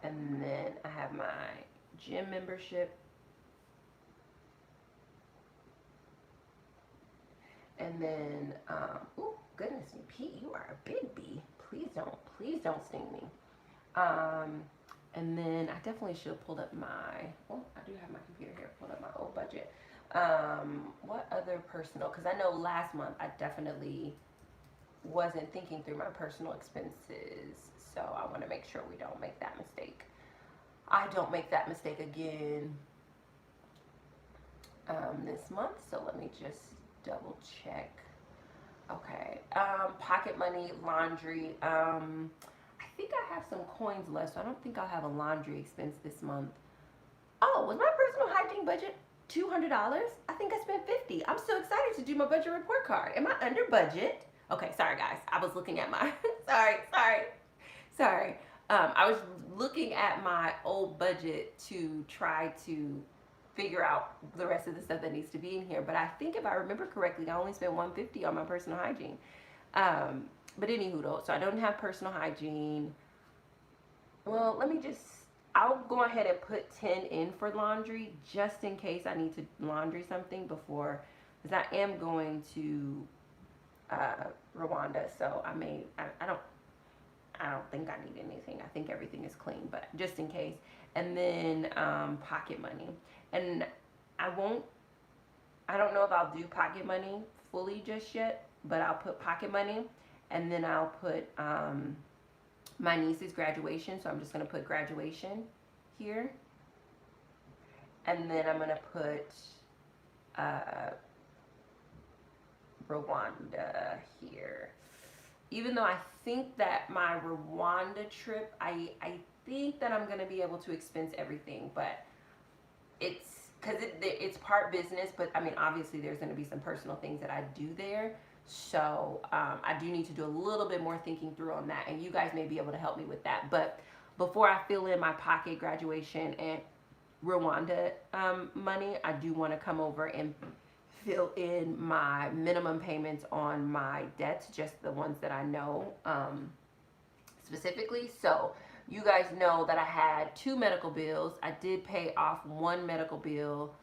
And then I have my gym membership. And then, oh goodness, Pete, you are a big bee. Please don't sting me. And then I definitely should have pulled up I do have my computer here, pulled up my old budget. What other personal, because I know last month I definitely wasn't thinking through my personal expenses. So I want to make sure we don't make that mistake. I don't make that mistake again this month. So let me just double check. Okay. Pocket money, laundry. I think I have some coins left, so I don't think I'll have a laundry expense this month. Oh, was my personal hygiene budget $200? I think I spent $50. I'm so excited to do my budget report card. Am I under budget? Okay, sorry guys. I was looking at my, sorry. I was looking at my old budget to try to figure out the rest of the stuff that needs to be in here. But I think if I remember correctly, I only spent $150 on my personal hygiene. But anywho though, so I don't have personal hygiene. Well, I'll go ahead and put 10 in for laundry just in case I need to laundry something before, because I am going to Rwanda, so I don't think I need anything. I think everything is clean, but just in case. And then pocket money. And I don't know if I'll do pocket money fully just yet, but I'll put pocket money, and then I'll put my niece's graduation. So I'm just going to put graduation here. And then I'm going to put Rwanda here. Even though I think that my Rwanda trip, I think that I'm going to be able to expense everything, but it's because it's part business, but I mean, obviously there's going to be some personal things that I do there. So I do need to do a little bit more thinking through on that, and you guys may be able to help me with that. But before I fill in my pocket, graduation, and Rwanda money, I do want to come over and fill in my minimum payments on my debts, just the ones that I know specifically. So you guys know that I had 2 medical bills. I did pay off 1 medical bill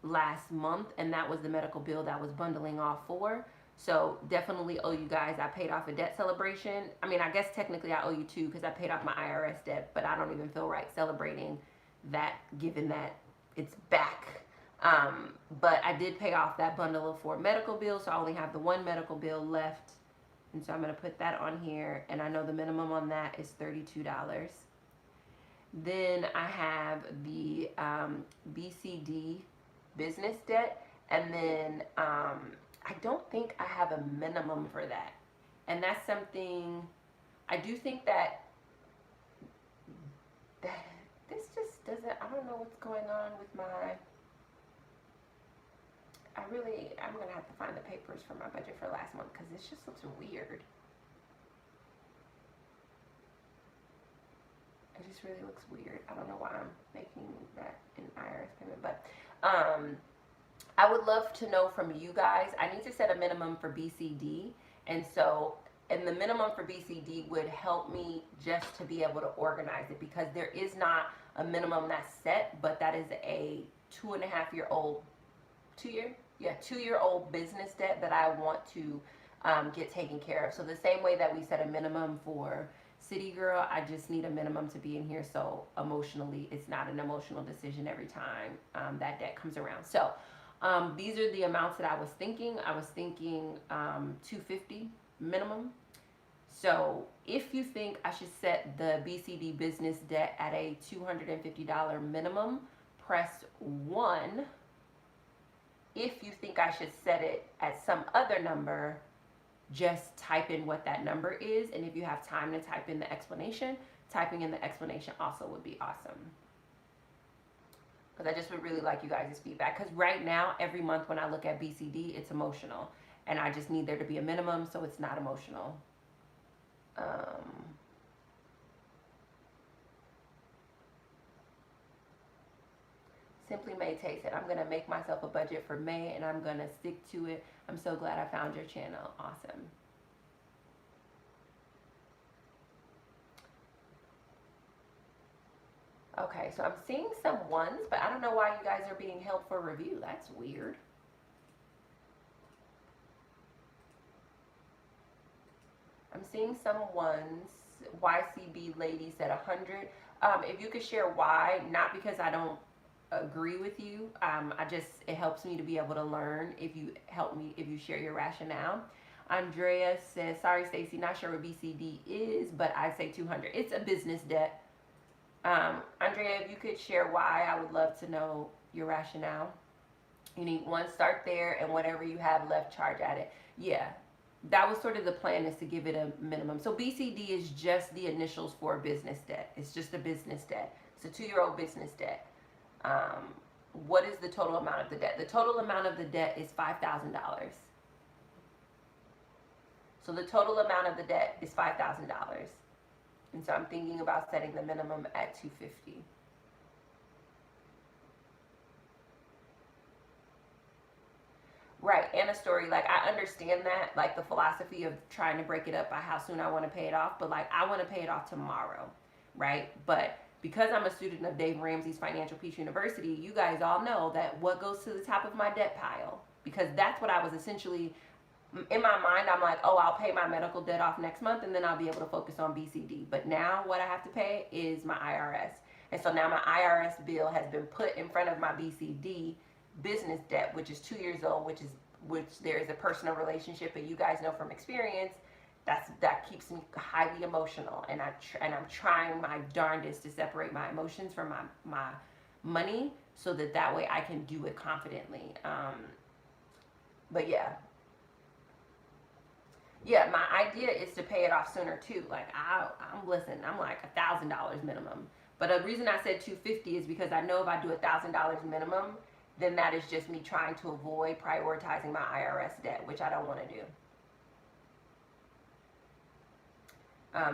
last month, and that was the medical bill that was bundling off for. So definitely owe you guys. I paid off a debt celebration. I mean, I guess technically I owe you 2 because I paid off my IRS debt, but I don't even feel right celebrating that given that it's back. But I did pay off that bundle of 4 medical bills, so I only have the 1 medical bill left. And so I'm going to put that on here, and I know the minimum on that is $32. Then I have the BCD business debt, and then I don't think I have a minimum for that. And that's something, I do think that this just doesn't, I don't know what's going on with my, I'm going to have to find the papers for my budget for last month because this just looks weird. It just really looks weird. I don't know why I'm making that an IRS payment, but I would love to know from you guys. I need to set a minimum for BCD, and the minimum for BCD would help me just to be able to organize it, because there is not a minimum that's set, but that is a 2.5-year-old, 2-year-old business debt that I want to get taken care of. So the same way that we set a minimum for City Girl, I just need a minimum to be in here, so emotionally it's not an emotional decision every time that debt comes around. So these are the amounts that I was thinking. I was thinking $250 minimum. So if you think I should set the BCD business debt at a $250 minimum, press 1. If you think I should set it at some other number, just type in what that number is. And if you have time to type in the explanation, typing in the explanation also would be awesome. because I just would really like you guys' feedback. Because right now, every month when I look at BCD, it's emotional. And I just need there to be a minimum so it's not emotional. Simply May takes it. I'm going to make myself a budget for May and I'm going to stick to it. I'm so glad I found your channel. Awesome. Okay, so I'm seeing some ones, but I don't know why you guys are being held for review. That's weird. I'm seeing some ones. YCB lady said 100. If you could share why, not because I don't agree with you. It helps me to be able to learn if you help me, if you share your rationale. Andrea says, sorry, Stacey, not sure what BCD is, but I say 200. It's a business debt. Andrea, if you could share why, I would love to know your rationale. You need one, start there, and whatever you have left, charge at it. Yeah, that was sort of the plan, is to give it a minimum. So BCD is just the initials for business debt. It's just a business debt. It's a 2-year-old business debt. What is the total amount of the debt? The total amount of the debt is $5,000. So the total amount of the debt is $5,000. And so I'm thinking about setting the minimum at $250. Right, and a story, like, I understand that, like, the philosophy of trying to break it up by how soon I want to pay it off, but, like, I want to pay it off tomorrow, right? But because I'm a student of Dave Ramsey's Financial Peace University, you guys all know that what goes to the top of my debt pile, because that's what I was essentially, in my mind, I'm like, oh, I'll pay my medical debt off next month, and then I'll be able to focus on BCD. But now what I have to pay is my IRS. And so now my IRS bill has been put in front of my BCD business debt, which is 2 years old, which there is a personal relationship, and you guys know from experience that keeps me highly emotional, and I'm trying my darndest to separate my emotions from my money, so that way I can do it confidently. But yeah, my idea is to pay it off sooner too. Like, I'm like $1,000 minimum. But the reason I said 250 is because I know if I do $1,000 minimum, then that is just me trying to avoid prioritizing my IRS debt, which I don't want to do.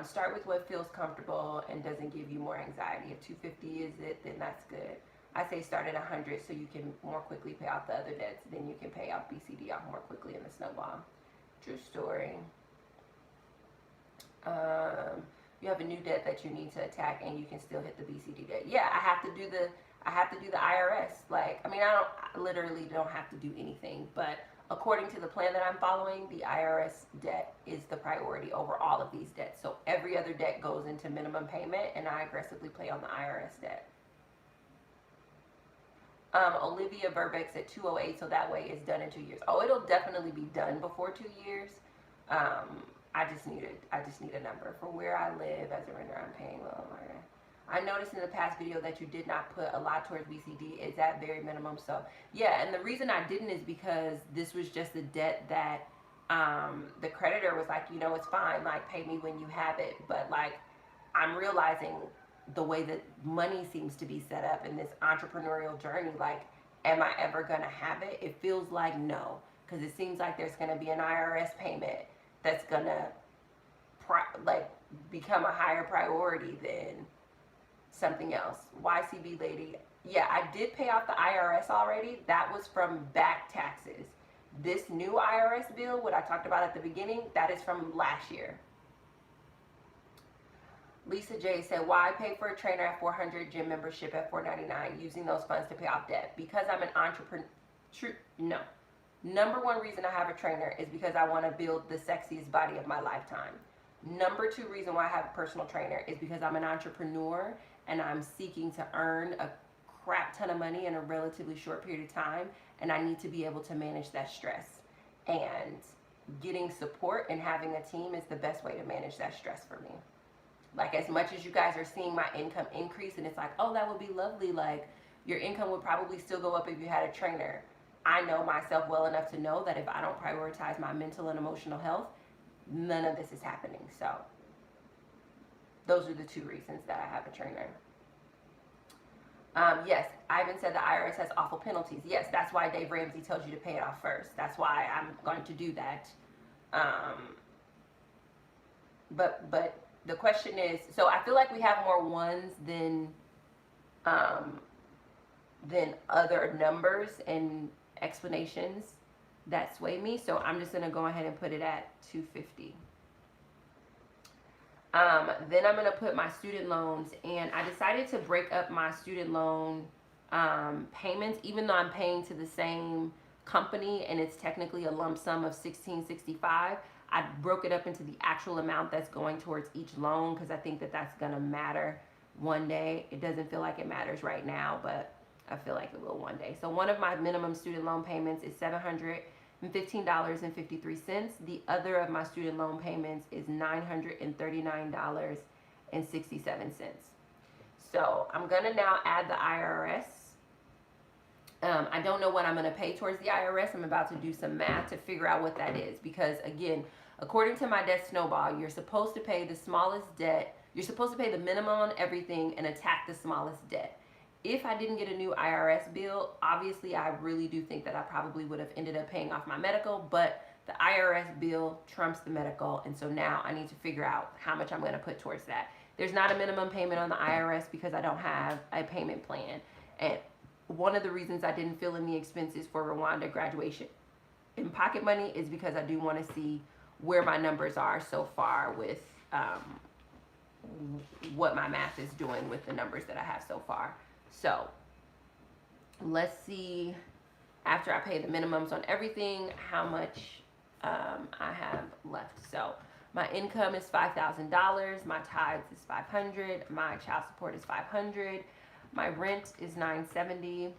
Start with what feels comfortable and doesn't give you more anxiety. If 250 is it, then that's good. I say start at 100 so you can more quickly pay off the other debts. Then you can pay off BCD off more quickly in the snowball. True story. You have a new debt that you need to attack, and you can still hit the BCD debt. Yeah, I have to do the IRS. Like, I mean, I literally don't have to do anything, but according to the plan that I'm following, the IRS debt is the priority over all of these debts. So every other debt goes into minimum payment, and I aggressively play on the IRS debt. Olivia Burbeck's at 208, so that way it's done in 2 years. Oh, it'll definitely be done before 2 years. I just need a number for where I live. As a renter, I'm paying well. I noticed in the past video that you did not put a lot towards BCD. Is that very minimum? So yeah, and the reason I didn't is because this was just a debt that the creditor was like, you know, it's fine, like, pay me when you have it. But like, I'm realizing the way that money seems to be set up in this entrepreneurial journey, like, am I ever gonna have it? It feels like no, because it seems like there's gonna be an IRS payment that's gonna become a higher priority than something else. YCB lady, yeah, I did pay off the IRS already. That was from back taxes. This new IRS bill, what I talked about at the beginning, that is from last year. Lisa J said, why pay for a trainer at $400, gym membership at $499, using those funds to pay off debt? Because I'm an entrepreneur. No. Number one reason I have a trainer is because I want to build the sexiest body of my lifetime. Number two reason why I have a personal trainer is because I'm an entrepreneur and I'm seeking to earn a crap ton of money in a relatively short period of time, and I need to be able to manage that stress. And getting support and having a team is the best way to manage that stress for me. Like, as much as you guys are seeing my income increase, and it's like, oh, that would be lovely, like, your income would probably still go up if you had a trainer. I know myself well enough to know that if I don't prioritize my mental and emotional health, none of this is happening. So those are the two reasons that I have a trainer. Yes, Ivan said the IRS has awful penalties. Yes, that's why Dave Ramsey tells you to pay it off first. That's why I'm going to do that. Um, but the question is, so I feel like we have more ones um, than other numbers and explanations that sway me. So I'm just gonna go ahead and put it at 250. Then I'm gonna put my student loans, and I decided to break up my student loan payments, even though I'm paying to the same company and it's technically a lump sum of $1,665. I broke it up into the actual amount that's going towards each loan because I think that that's gonna matter one day. It doesn't feel like it matters right now, but I feel like it will one day. So one of my minimum student loan payments is $715.53. The other of my student loan payments is $939.67. So I'm gonna now add the IRS. I don't know what I'm gonna pay towards the IRS. I'm about to do some math to figure out what that is, because again, according to my debt snowball, you're supposed to pay the smallest debt. You're supposed to pay the minimum on everything and attack the smallest debt. If I didn't get a new IRS bill, obviously I really do think that I probably would have ended up paying off my medical, but the IRS bill trumps the medical, and so now I need to figure out how much I'm gonna put towards that. There's not a minimum payment on the IRS because I don't have a payment plan. And one of the reasons I didn't fill in the expenses for Rwanda graduation in pocket money is because I do want to see where my numbers are so far with what my math is doing with the numbers that I have so far. So let's see, after I pay the minimums on everything, how much I have left. So my income is $5,000. My tithes is $500. My child support is $500. My rent is $970.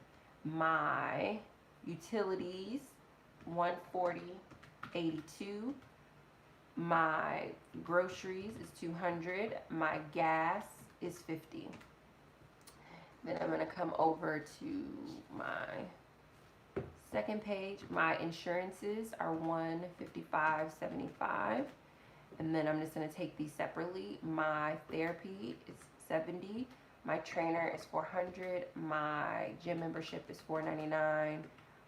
My utilities $140.82. My groceries is $200. My gas is $50. Then I'm gonna come over to my second page. My insurances are $155.75. And then I'm just gonna take these separately. My therapy is $70. My trainer is $400. My gym membership is $499.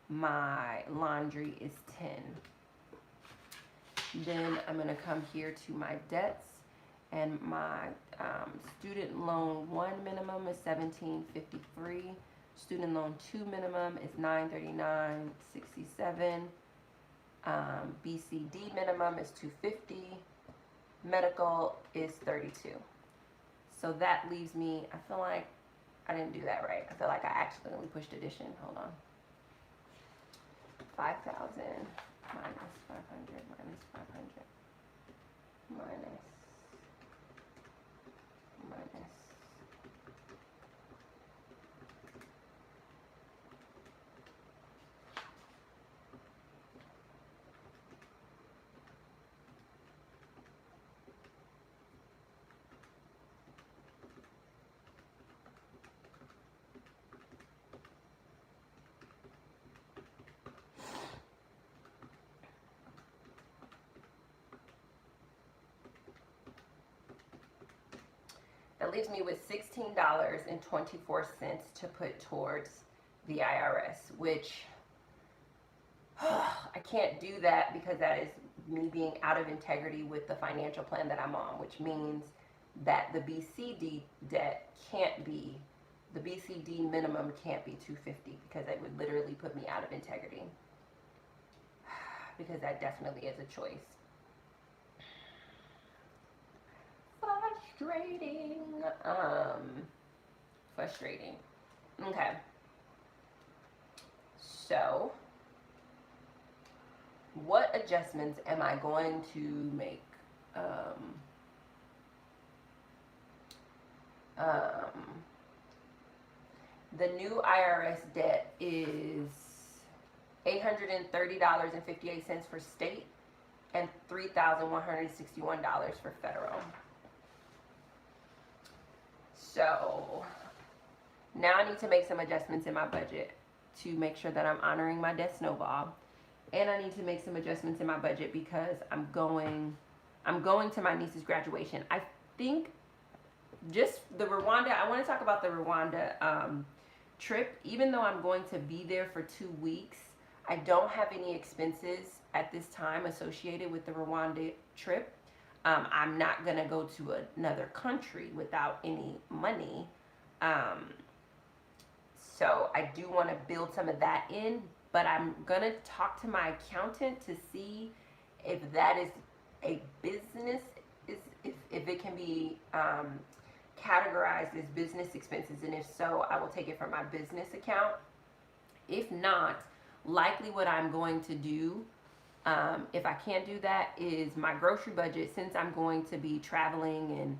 My laundry is $10. Then I'm gonna come here to my debts, and my student loan 1 minimum is $1,753. Student loan 2 minimum is $939.67. BCD minimum is $250. Medical is $32. So that leaves me, I feel like I didn't do that right. I feel like I accidentally pushed addition. Hold on. 5,000 minus 500 minus 500 minus minus. That leaves me with $16.24 to put towards the IRS, which I can't do that because that is me being out of integrity with the financial plan that I'm on, which means that the BCD debt can't be, the BCD minimum can't be $250 because it would literally put me out of integrity, because that definitely is a choice. Frustrating. Okay. So, what adjustments am I going to make? The new IRS debt is $830.58 for state and $3,161 for federal. So now I need to make some adjustments in my budget to make sure that I'm honoring my debt snowball. And I need to make some adjustments in my budget because I'm going to my niece's graduation. I think just the Rwanda, I want to talk about the Rwanda trip, even though I'm going to be there for 2 weeks, I don't have any expenses at this time associated with the Rwanda trip. I'm not going to go to another country without any money. Um, so I do want to build some of that in, but I'm going to talk to my accountant to see if that is a business, if it can be categorized as business expenses, and if so, I will take it from my business account. If not, likely what I'm going to do, if I can't do that, is my grocery budget, since I'm going to be traveling and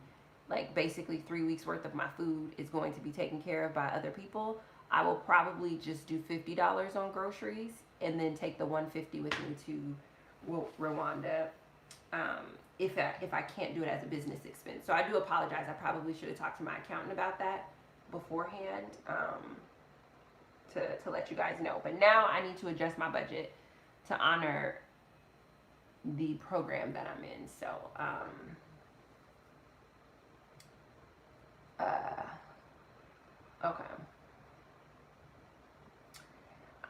like basically 3 weeks worth of my food is going to be taken care of by other people, I will probably just do $50 on groceries and then take the $150 with me to Rwanda, if I can't do it as a business expense. So I do apologize. I probably should have talked to my accountant about that beforehand, to let you guys know. But now I need to adjust my budget to honor the program that I'm in. So, okay.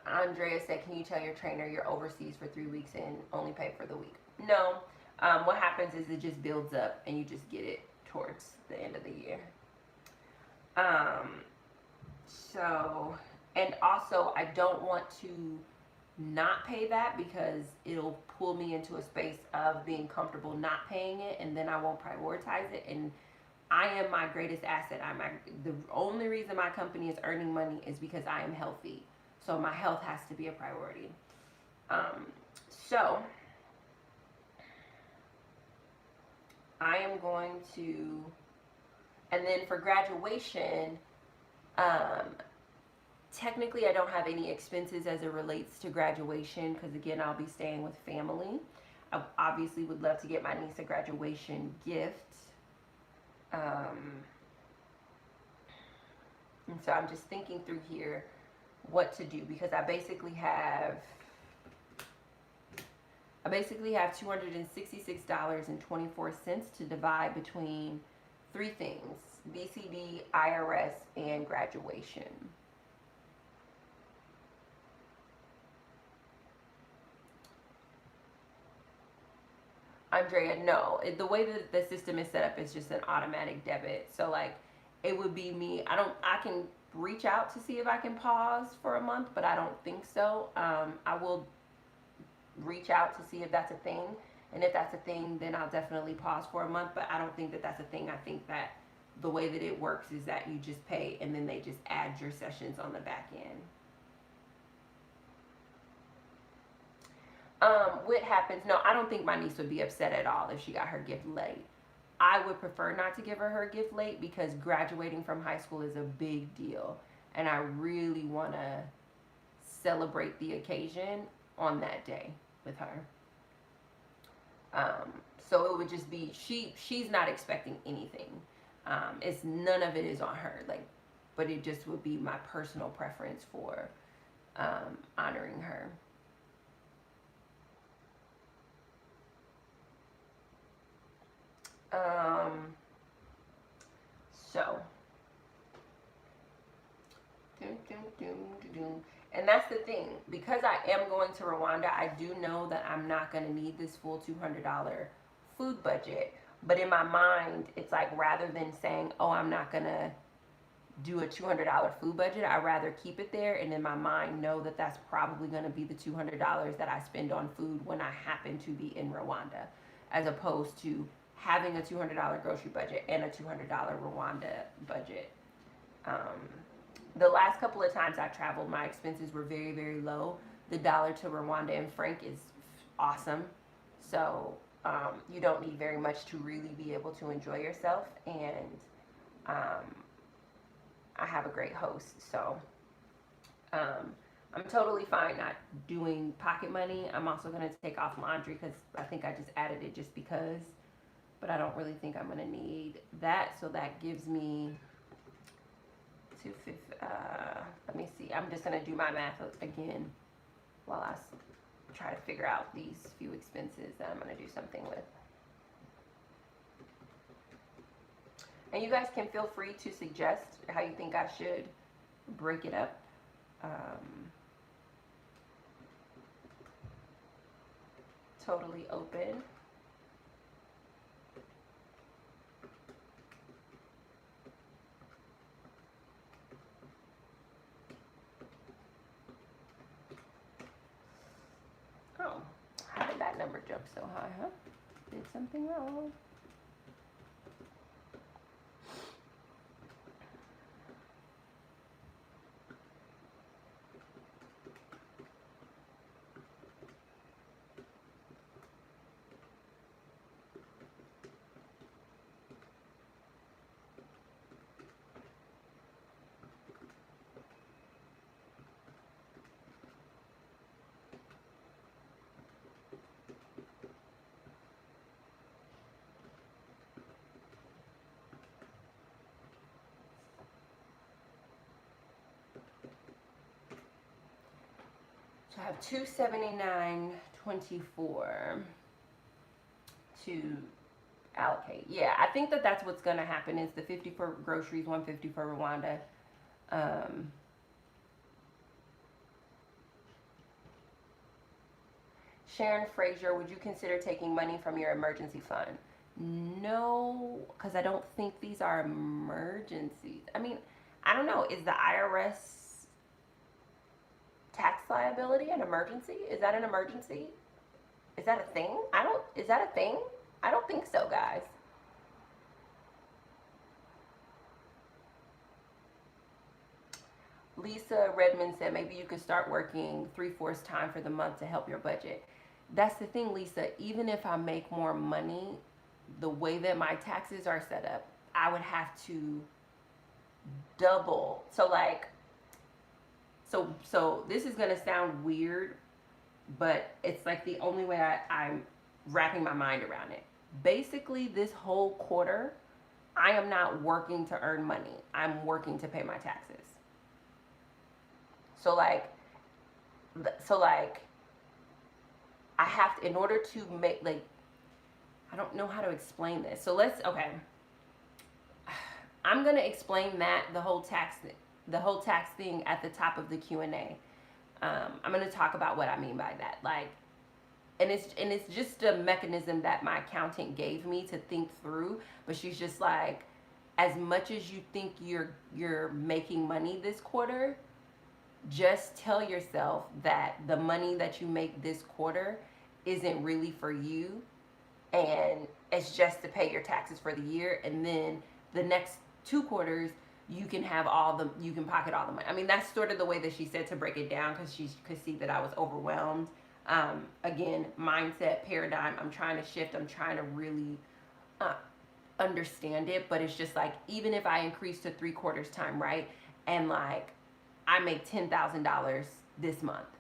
Andrea said, can you tell your trainer you're overseas for 3 weeks and only pay for the week? No. What happens is it just builds up and you just get it towards the end of the year. So, and also I don't want to not pay that because it'll pull me into a space of being comfortable not paying it, and then I won't prioritize it. And I am my greatest asset. The only reason my company is earning money is because I am healthy. So my health has to be a priority. So I am going to, and then for graduation, technically I don't have any expenses as it relates to graduation because, again, I'll be staying with family. I obviously would love to get my niece a graduation gift. And so I'm just thinking through here what to do, because I basically have $266.24 to divide between 3 things: BCD, IRS, and graduation. Andrea, no. The way that the system is set up is just an automatic debit. So like, it would be me. I can reach out to see if I can pause for a month, but I don't think so. I will reach out to see if that's a thing. And if that's a thing, then I'll definitely pause for a month, but I don't think that that's a thing. I think that the way that it works is that you just pay and then they just add your sessions on the back end. What happens? No, I don't think my niece would be upset at all if she got her gift late. I would prefer not to give her gift late because graduating from high school is a big deal. And I really want to celebrate the occasion on that day with her. So it would just be, she's not expecting anything. It's none of it is on her, like, but it just would be my personal preference for honoring her. So, and that's the thing, because I am going to Rwanda, I do know that I'm not going to need this full $200 food budget, but in my mind, it's like, rather than saying, oh, I'm not going to do a $200 food budget, I'd rather keep it there, and in my mind know that that's probably going to be the $200 that I spend on food when I happen to be in Rwanda, as opposed to having a $200 grocery budget and a $200 Rwanda budget. The last couple of times I traveled, my expenses were very, very low. The dollar to Rwanda in franc is awesome. So you don't need very much to really be able to enjoy yourself. And I have a great host. So I'm totally fine not doing pocket money. I'm also going to take off laundry because I think I just added it just because. But I don't really think I'm going to need that. So that gives me let me see. I'm just going to do my math again while I try to figure out these few expenses that I'm going to do something with. And you guys can feel free to suggest how you think I should break it up. Totally open. Oh, how did that number jump so high, huh? Did something wrong. So I have $279.24 to allocate. Yeah, I think that that's what's gonna happen. Is the 50 for groceries, 150 for Rwanda. Sharon Frazier, would you consider taking money from your emergency fund? No, because I don't think these are emergencies. I mean, I don't know. Is the IRS tax liability an emergency? Is that an emergency? Is that a thing? Is that a thing? I don't think so, guys. Lisa Redmond said maybe you could start working 3/4 time for the month to help your budget. That's the thing, Lisa. Even if I make more money, the way that my taxes are set up, I would have to double. So this is gonna sound weird, but it's like the only way I'm wrapping my mind around it. Basically, this whole quarter, I am not working to earn money. I'm working to pay my taxes. So like, I have to, in order to make, like, I don't know how to explain this. So okay. I'm gonna explain that the whole tax thing at the top of the Q&A. I'm gonna talk about what I mean by that. Like, and it's just a mechanism that my accountant gave me to think through. But she's just like, as much as you think you're making money this quarter, just tell yourself that the money that you make this quarter isn't really for you, and it's just to pay your taxes for the year, and then the next 2 quarters you can pocket all the money. I mean, that's sort of the way that she said to break it down, because she could see that I was overwhelmed. Again, mindset, paradigm, I'm trying to shift. I'm trying to really understand it. But it's just like, even if I increase to 3/4 time, right, and like I make $10,000 this month,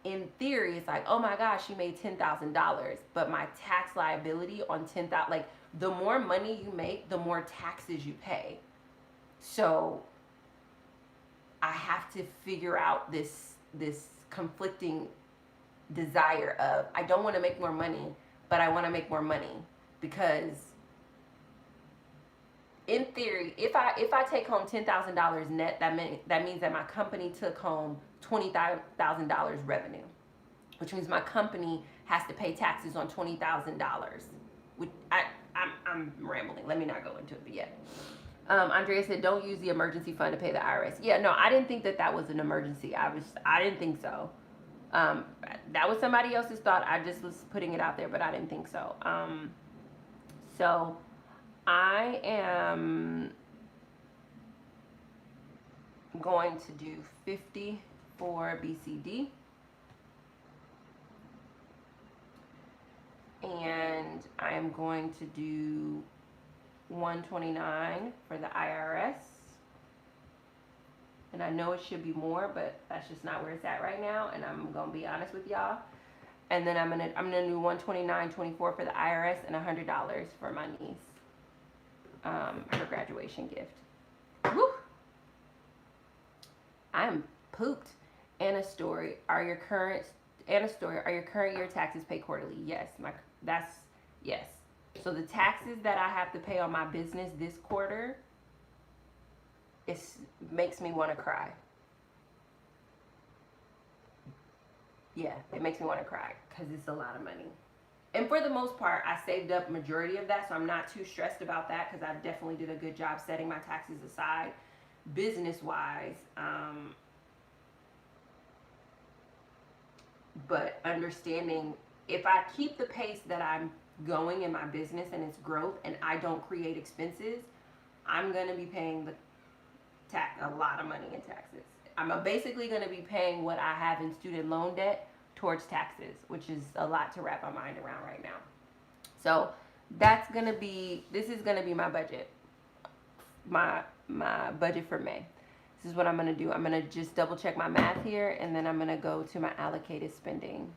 in theory, it's like, oh my gosh, she made $10,000, but my tax liability on $10,000, like, the more money you make, the more taxes you pay. So I have to figure out this conflicting desire of, I don't want to make more money, but I want to make more money, because in theory, if I take home $10,000 net, that means that my company took home $20,000 revenue, which means my company has to pay taxes on $20,000. Which I'm rambling. Let me not go into it yet. Andrea said, don't use the emergency fund to pay the IRS. Yeah, no, I didn't think that was an emergency. I didn't think so. That was somebody else's thought. I just was putting it out there, but I didn't think so. So I am going to do 50 for BCD, and I am going to do 129 for the IRS. And I know it should be more, but that's just not where it's at right now, and I'm gonna be honest with y'all. And then I'm gonna do 129.24 for the IRS and $100 for my niece, her graduation gift. Woo! I'm pooped. Anna Story, are your current year taxes paid quarterly? Yes, yes. So the taxes that I have to pay on my business this quarter, it makes me want to cry. Yeah, it makes me want to cry because it's a lot of money. And for the most part, I saved up majority of that, so I'm not too stressed about that because I definitely did a good job setting my taxes aside, business wise. But understanding if I keep the pace that I'm going in my business and its growth, and I don't create expenses, I'm gonna be paying the tax a lot of money in taxes. I'm basically gonna be paying what I have in student loan debt towards taxes, which is a lot to wrap my mind around right now. So this is gonna be my budget, my budget for May. This is what I'm gonna do. I'm gonna just double check my math here, and then I'm gonna go to my allocated spending.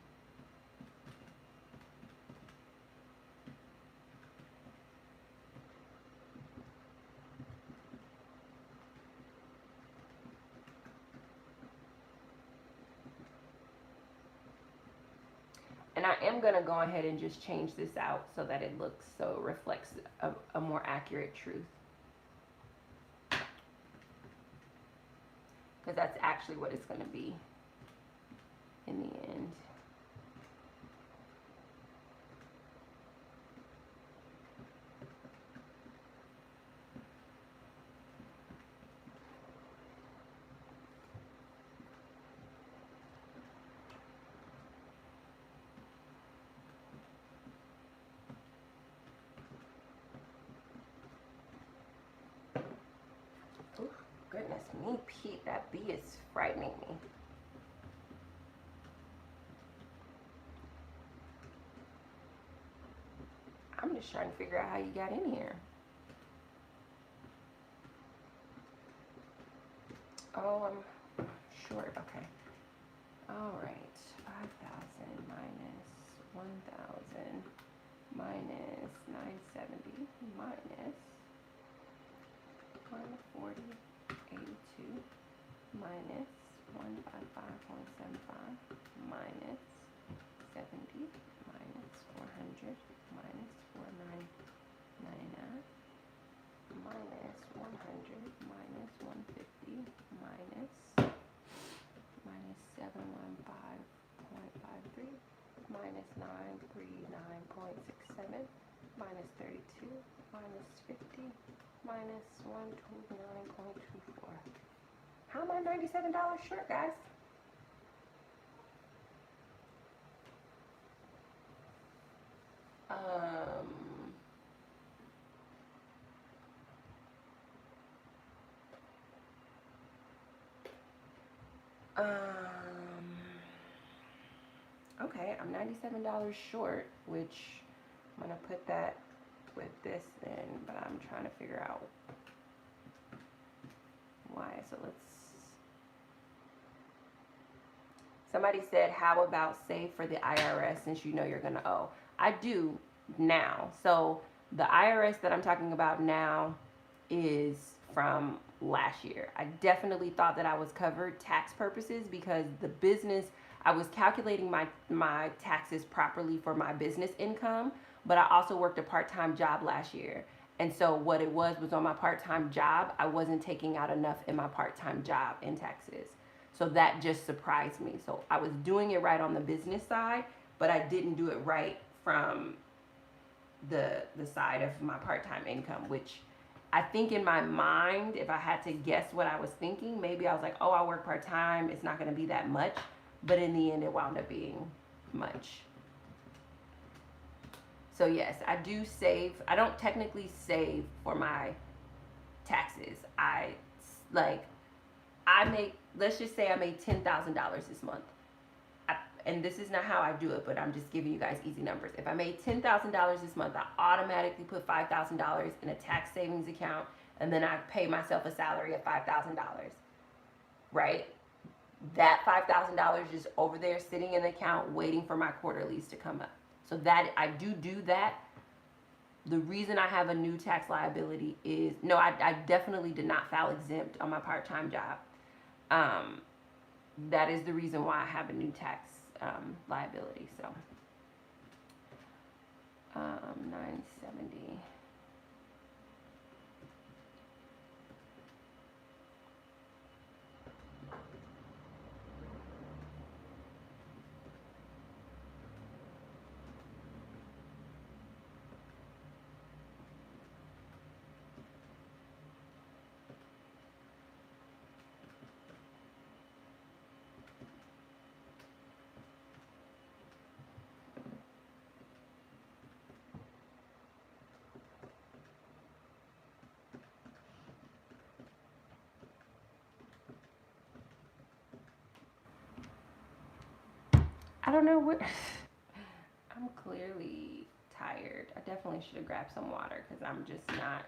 And I am gonna go ahead and just change this out so that it looks, so it reflects a more accurate truth. Because that's actually what it's gonna be in the end. Ooh, goodness me, Pete, that bee is frightening me. I'm just trying to figure out how you got in here. Oh, I'm short. Okay. All right. 5,000 minus 1,000 minus 970 minus 140, 82 minus 155.75 minus 70 minus 400 minus 4999 minus 100 minus 150 minus 715.53 minus 939.67 minus 32 minus 50 minus 129.24. How am I $97 short, guys? Okay, I'm $97 short, which I'm gonna put that with this then, but I'm trying to figure out why. So somebody said, how about save for the IRS since you know you're gonna owe? I do now. So the IRS that I'm talking about now is from last year. I definitely thought that I was covered tax purposes because the business, I was calculating my taxes properly for my business income, but I also worked a part-time job last year. And so what it was on my part-time job, I wasn't taking out enough in my part-time job in taxes. So that just surprised me. So I was doing it right on the business side, but I didn't do it right from the side of my part-time income, which I think in my mind, if I had to guess what I was thinking, maybe I was like, oh, I work part-time, it's not going to be that much. But in the end, it wound up being much. So yes, I do save. I don't technically save for my taxes. I make, let's just say I made $10,000 this month. And this is not how I do it, but I'm just giving you guys easy numbers. If I made $10,000 this month, I automatically put $5,000 in a tax savings account, and then I pay myself a salary of $5,000, right? That $5,000 is over there sitting in the account waiting for my quarterlies to come up. So that I do that. The reason I have a new tax liability is, no, I definitely did not file exempt on my part-time job. That is the reason why I have a new tax liability. So 970. I don't know what. I'm clearly tired. I definitely should have grabbed some water because I'm just not.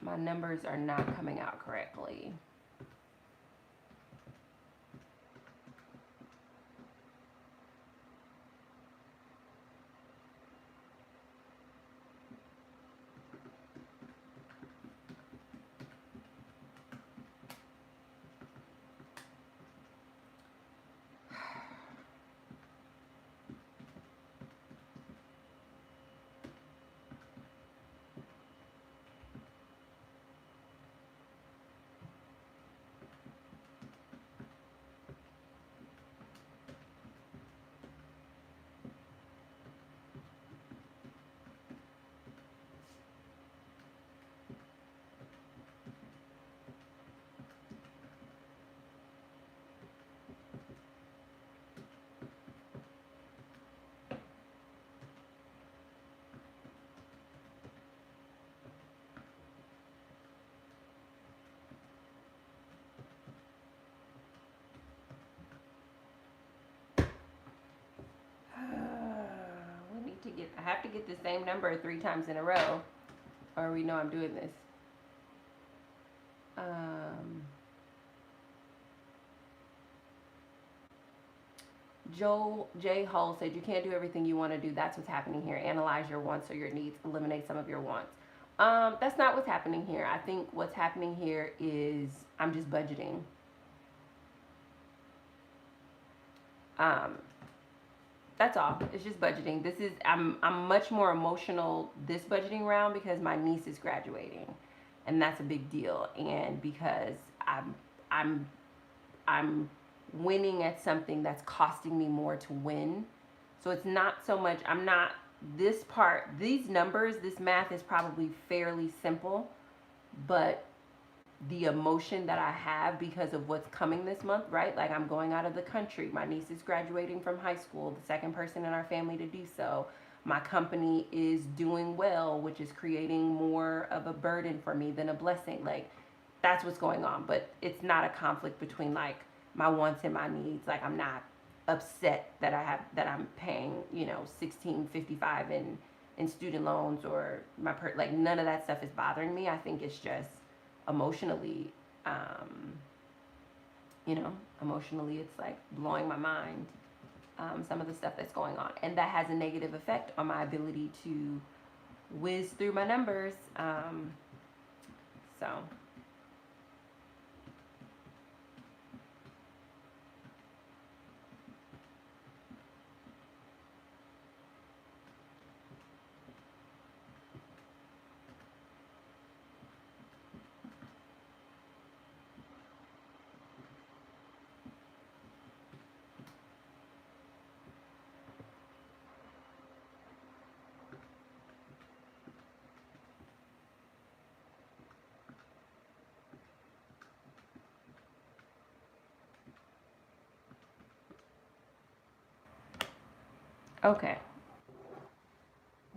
My numbers are not coming out correctly. We need to get. I have to get the same number 3 times in a row, or we know I'm doing this. Joel J. Hull said, "You can't do everything you want to do. That's what's happening here. Analyze your wants or your needs. Eliminate some of your wants." That's not what's happening here. I think what's happening here is I'm just budgeting. Um, that's all. It's just budgeting. This is I'm much more emotional this budgeting round because my niece is graduating, and that's a big deal. And because I'm I'm winning at something that's costing me more to win. So it's not so much, I'm not, this part, these numbers, this math is probably fairly simple, but the emotion that I have because of what's coming this month, right? Like I'm going out of the country. My niece is graduating from high school, the second person in our family to do so. My company is doing well, which is creating more of a burden for me than a blessing. Like that's what's going on, but it's not a conflict between like my wants and my needs. Like I'm not upset that I'm paying, 1655 in student loans or like none of that stuff is bothering me. I think it's just emotionally, emotionally it's like blowing my mind, some of the stuff that's going on, and that has a negative effect on my ability to whiz through my numbers. So okay,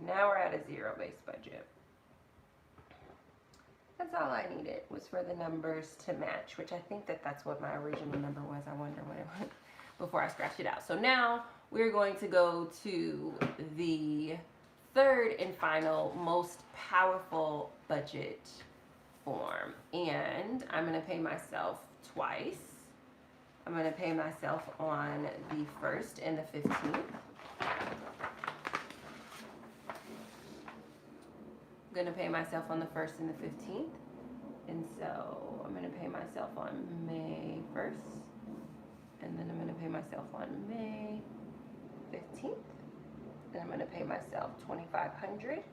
now we're at a zero-based budget. That's all I needed was for the numbers to match, which I think that's what my original number was. I wonder what it was before I scratched it out. So now we're going to go to the third and final most powerful budget form. And I'm going to pay myself twice. I'm going to pay myself on the 1st and the 15th. I'm going to pay myself on the 1st and the 15th. And so I'm going to pay myself on May 1st. And then I'm going to pay myself on May 15th. And I'm going to pay myself $2,500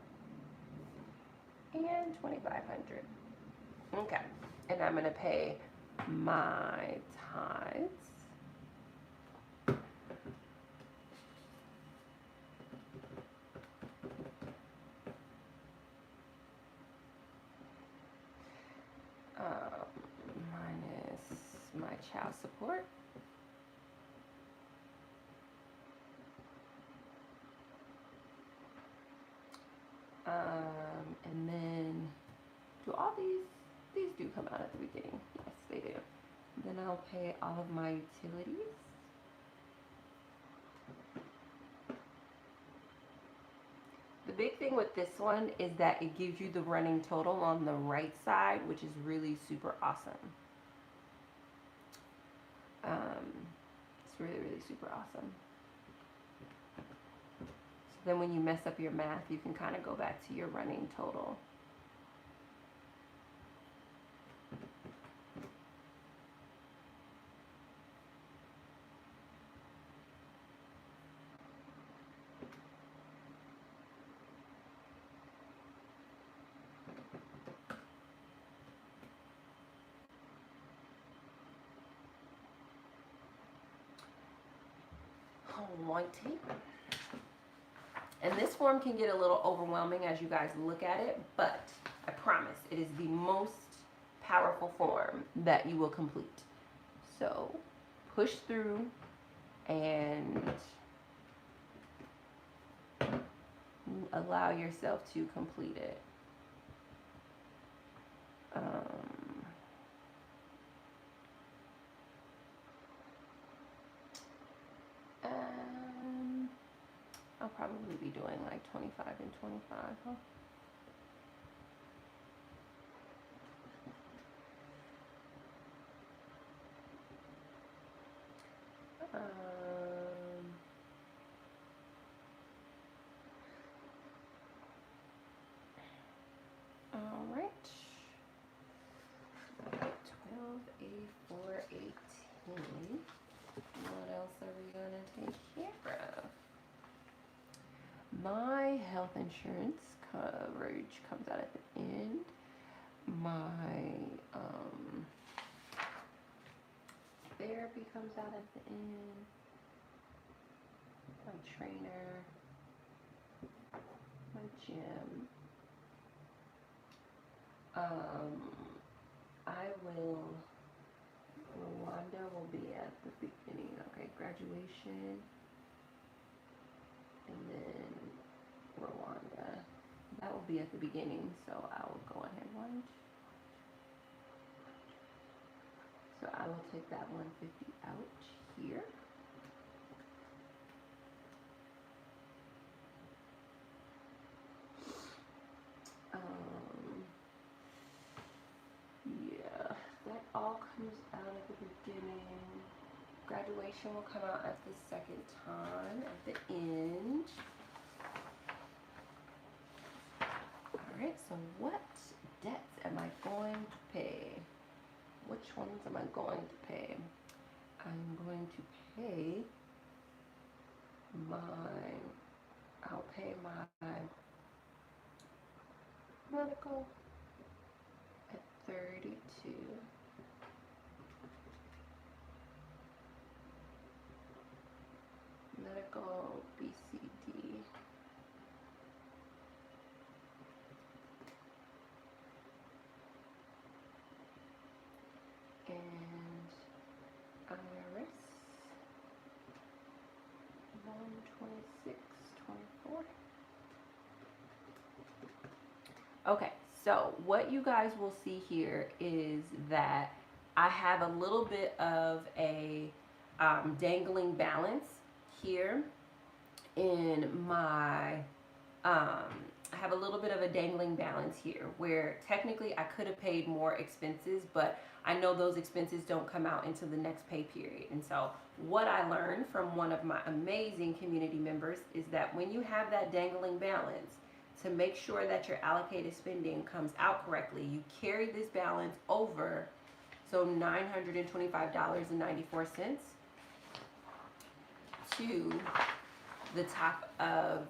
and $2,500. Okay. And I'm going to pay my tithes. Minus my child support. And then do all these do come out at the beginning? Yes, they do. Then I'll pay all of my utilities. The big thing with this one is that it gives you the running total on the right side, which is really super awesome. It's really, really super awesome. So then when you mess up your math, you can kind of go back to your running total. Alrighty. And this form can get a little overwhelming as you guys look at it, but I promise it is the most powerful form that you will complete. So push through and allow yourself to complete it. I'll probably be doing like 25 and 25, huh? All right. 12A418. What else are we gonna take care of? My health insurance coverage comes out at the end. My therapy comes out at the end. My trainer, my gym. Rwanda will be at the beginning. Okay, graduation, and then Rwanda. That will be at the beginning, so I will go ahead one. So I will take that 150 out here. Yeah, that all comes out at the beginning. Graduation will come out at the second time, at the end. Alright, so what debts am I going to pay? Which ones am I going to pay? I'm going to pay I'll pay my medical at 32. Medical BCD. And IRS 126.24. Okay, so what you guys will see here is that I have a little bit of a dangling balance here in my I have a little bit of a dangling balance here where technically I could have paid more expenses, but I know those expenses don't come out into the next pay period. And so what I learned from one of my amazing community members is that when you have that dangling balance, to make sure that your allocated spending comes out correctly, you carry this balance over, so $925.94 to the top of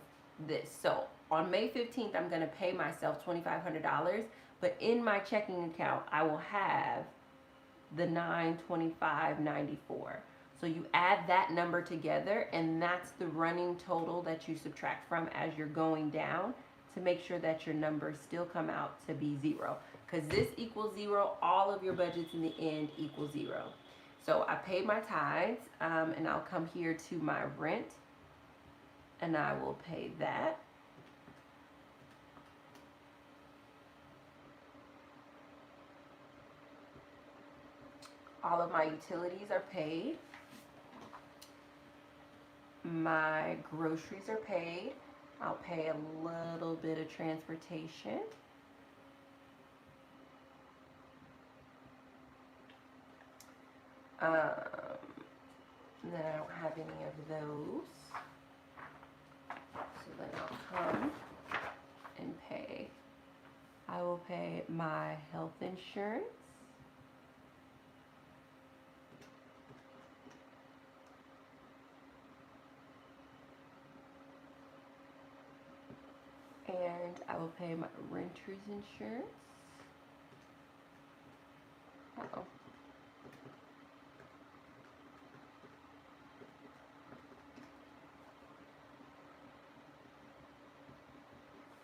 this. So on May 15th, I'm going to pay myself $2,500, but in my checking account, I will have the $925.94. So you add that number together, and that's the running total that you subtract from as you're going down to make sure that your numbers still come out to be zero. Because this equals zero, all of your budgets in the end equal zero. So I paid my tithes, and I'll come here to my rent, and I will pay that. All of my utilities are paid. My groceries are paid. I'll pay a little bit of transportation. Then I don't have any of those. So then I'll come and pay. I will pay my health insurance. And I will pay my renter's insurance. Uh-oh.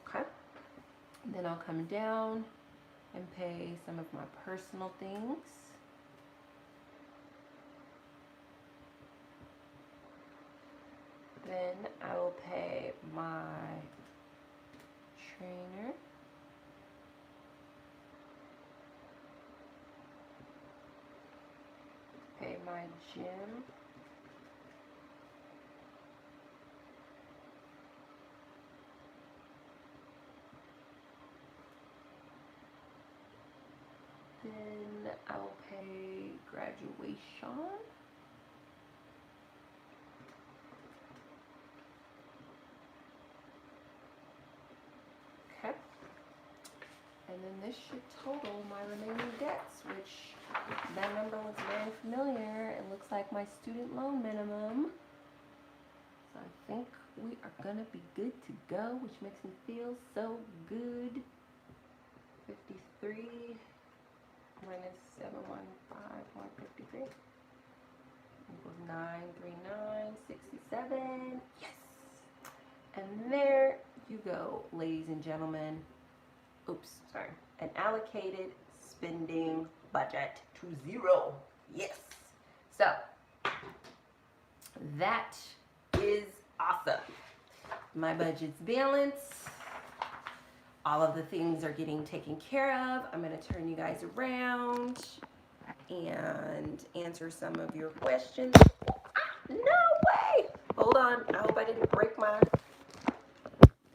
Okay. Then I'll come down and pay some of my personal things. Then I will pay my trainer. Pay my gym. Then I'll pay graduation. Okay. And then this should total my remaining debts, which that number looks very familiar. It looks like my student loan minimum. So I think we are gonna be good to go, which makes me feel so good. 53 minus 715, 153 equals 939, 67. Yes! And there you go, ladies and gentlemen. Oops, sorry. An allocated spending budget to zero. Yes. So that is awesome. My budget's balanced. All of the things are getting taken care of. I'm going to turn you guys around and answer some of your questions. No way! Hold on. I hope I didn't break my...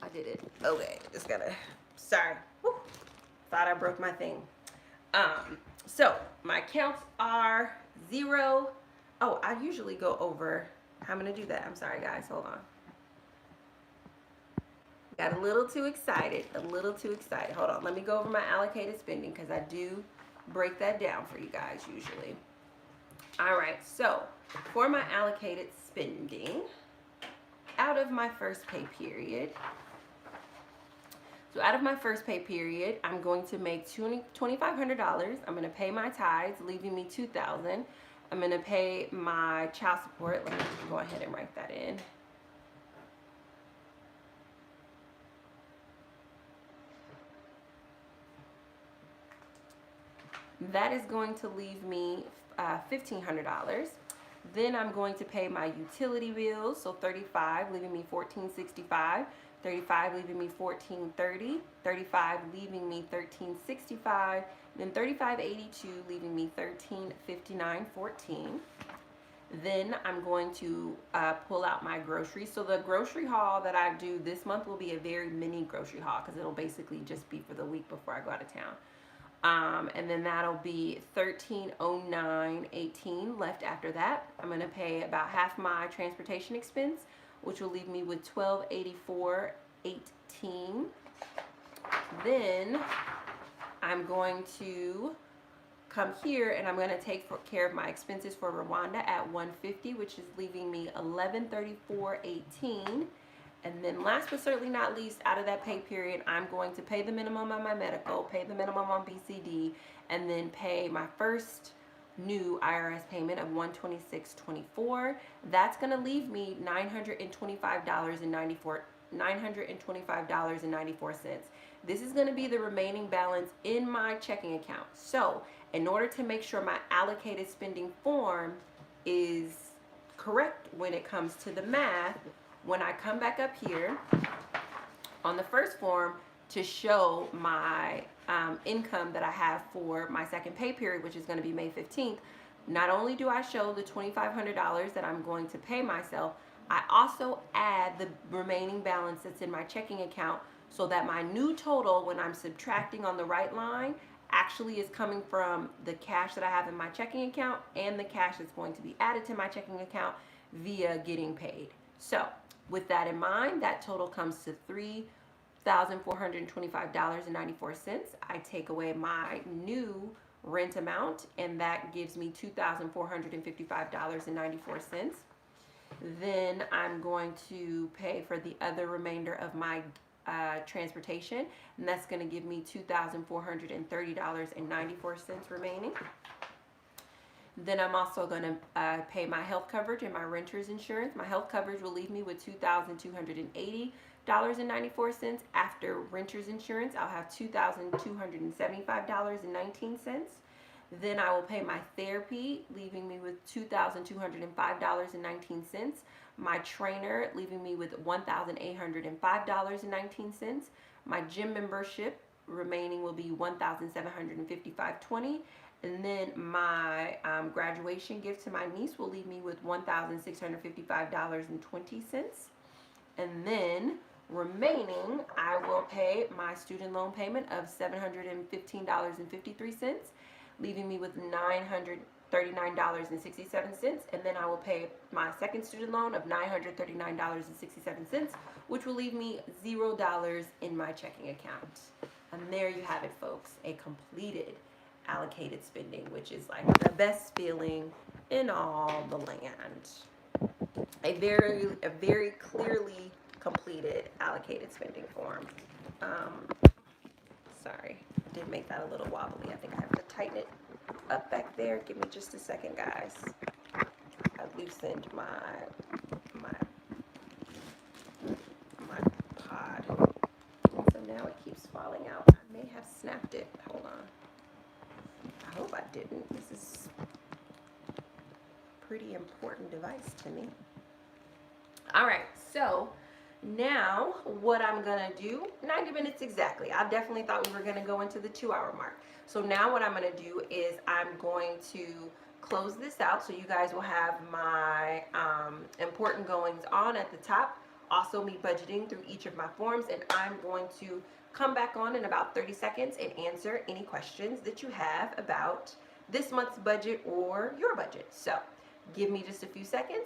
I did it. Okay. Just gotta... Sorry. Woo. Thought I broke my thing. So my counts are 0. Oh, I usually go over... I'm going to do that. I'm sorry, guys. Hold on. Got a little too excited, Hold on, let me go over my allocated spending because I do break that down for you guys usually. All right, so for my allocated spending, out of my first pay period, I'm going to make $2,500. I'm going to pay my tithes, leaving me $2,000. I'm going to pay my child support. Let me go ahead and write that in. That is going to leave me $1,500. Then I'm going to pay my utility bills, so $35, leaving me $1,465. $35, leaving me $1,430. $35, leaving me $1,365. Then $35.82, leaving me $1,359.14. Then I'm going to pull out my groceries. So the grocery haul that I do this month will be a very mini grocery haul because it'll basically just be for the week before I go out of town. And then that'll be $1,309.18 left after that. I'm going to pay about half my transportation expense, which will leave me with $1,284.18. Then I'm going to come here and I'm going to take care of my expenses for Rwanda at $150, which is leaving me $1,134.18. And then last but certainly not least, out of that pay period, I'm going to pay the minimum on my medical, pay the minimum on BCD, and then pay my first new IRS payment of $126.24. That's going to leave me $925.94. This is going to be the remaining balance in my checking account. So in order to make sure my allocated spending form is correct when it comes to the math, when I come back up here on the first form to show my income that I have for my second pay period, which is going to be May 15th, not only do I show the $2,500 that I'm going to pay myself, I also add the remaining balance that's in my checking account so that my new total, when I'm subtracting on the right line, actually is coming from the cash that I have in my checking account and the cash that's going to be added to my checking account via getting paid. So with that in mind, that total comes to $3,425.94. I take away my new rent amount, and that gives me $2,455.94. Then I'm going to pay for the other remainder of my transportation, and that's going to give me $2,430.94 remaining. Then I'm also going to pay my health coverage and my renter's insurance. My health coverage will leave me with $2,280.94. After renter's insurance, I'll have $2,275.19. Then I will pay my therapy, leaving me with $2,205.19. My trainer, leaving me with $1,805.19. My gym membership remaining will be $1,755.20. And then my graduation gift to my niece will leave me with $1,655.20. And then remaining, I will pay my student loan payment of $715.53, leaving me with $939.67. And then I will pay my second student loan of $939.67, which will leave me $0 in my checking account. And there you have it, folks, a completed allocated spending, which is like the best feeling in all the land. A very clearly completed allocated spending form. Sorry, did make that a little wobbly. I think I have to tighten it up back there. Give me just a second, guys. I loosened my pod, so now it keeps falling out. I may have snapped it. Hold on. I hope I didn't. This is a pretty important device to me. All right, so now what I'm gonna do, 90 minutes exactly. I definitely thought we were gonna go into the 2-hour mark. So now what I'm gonna do is I'm going to close this out so you guys will have my important goings on at the top. Also me budgeting through each of my forms, and I'm going to come back on in about 30 seconds and answer any questions that you have about this month's budget or your budget. So give me just a few seconds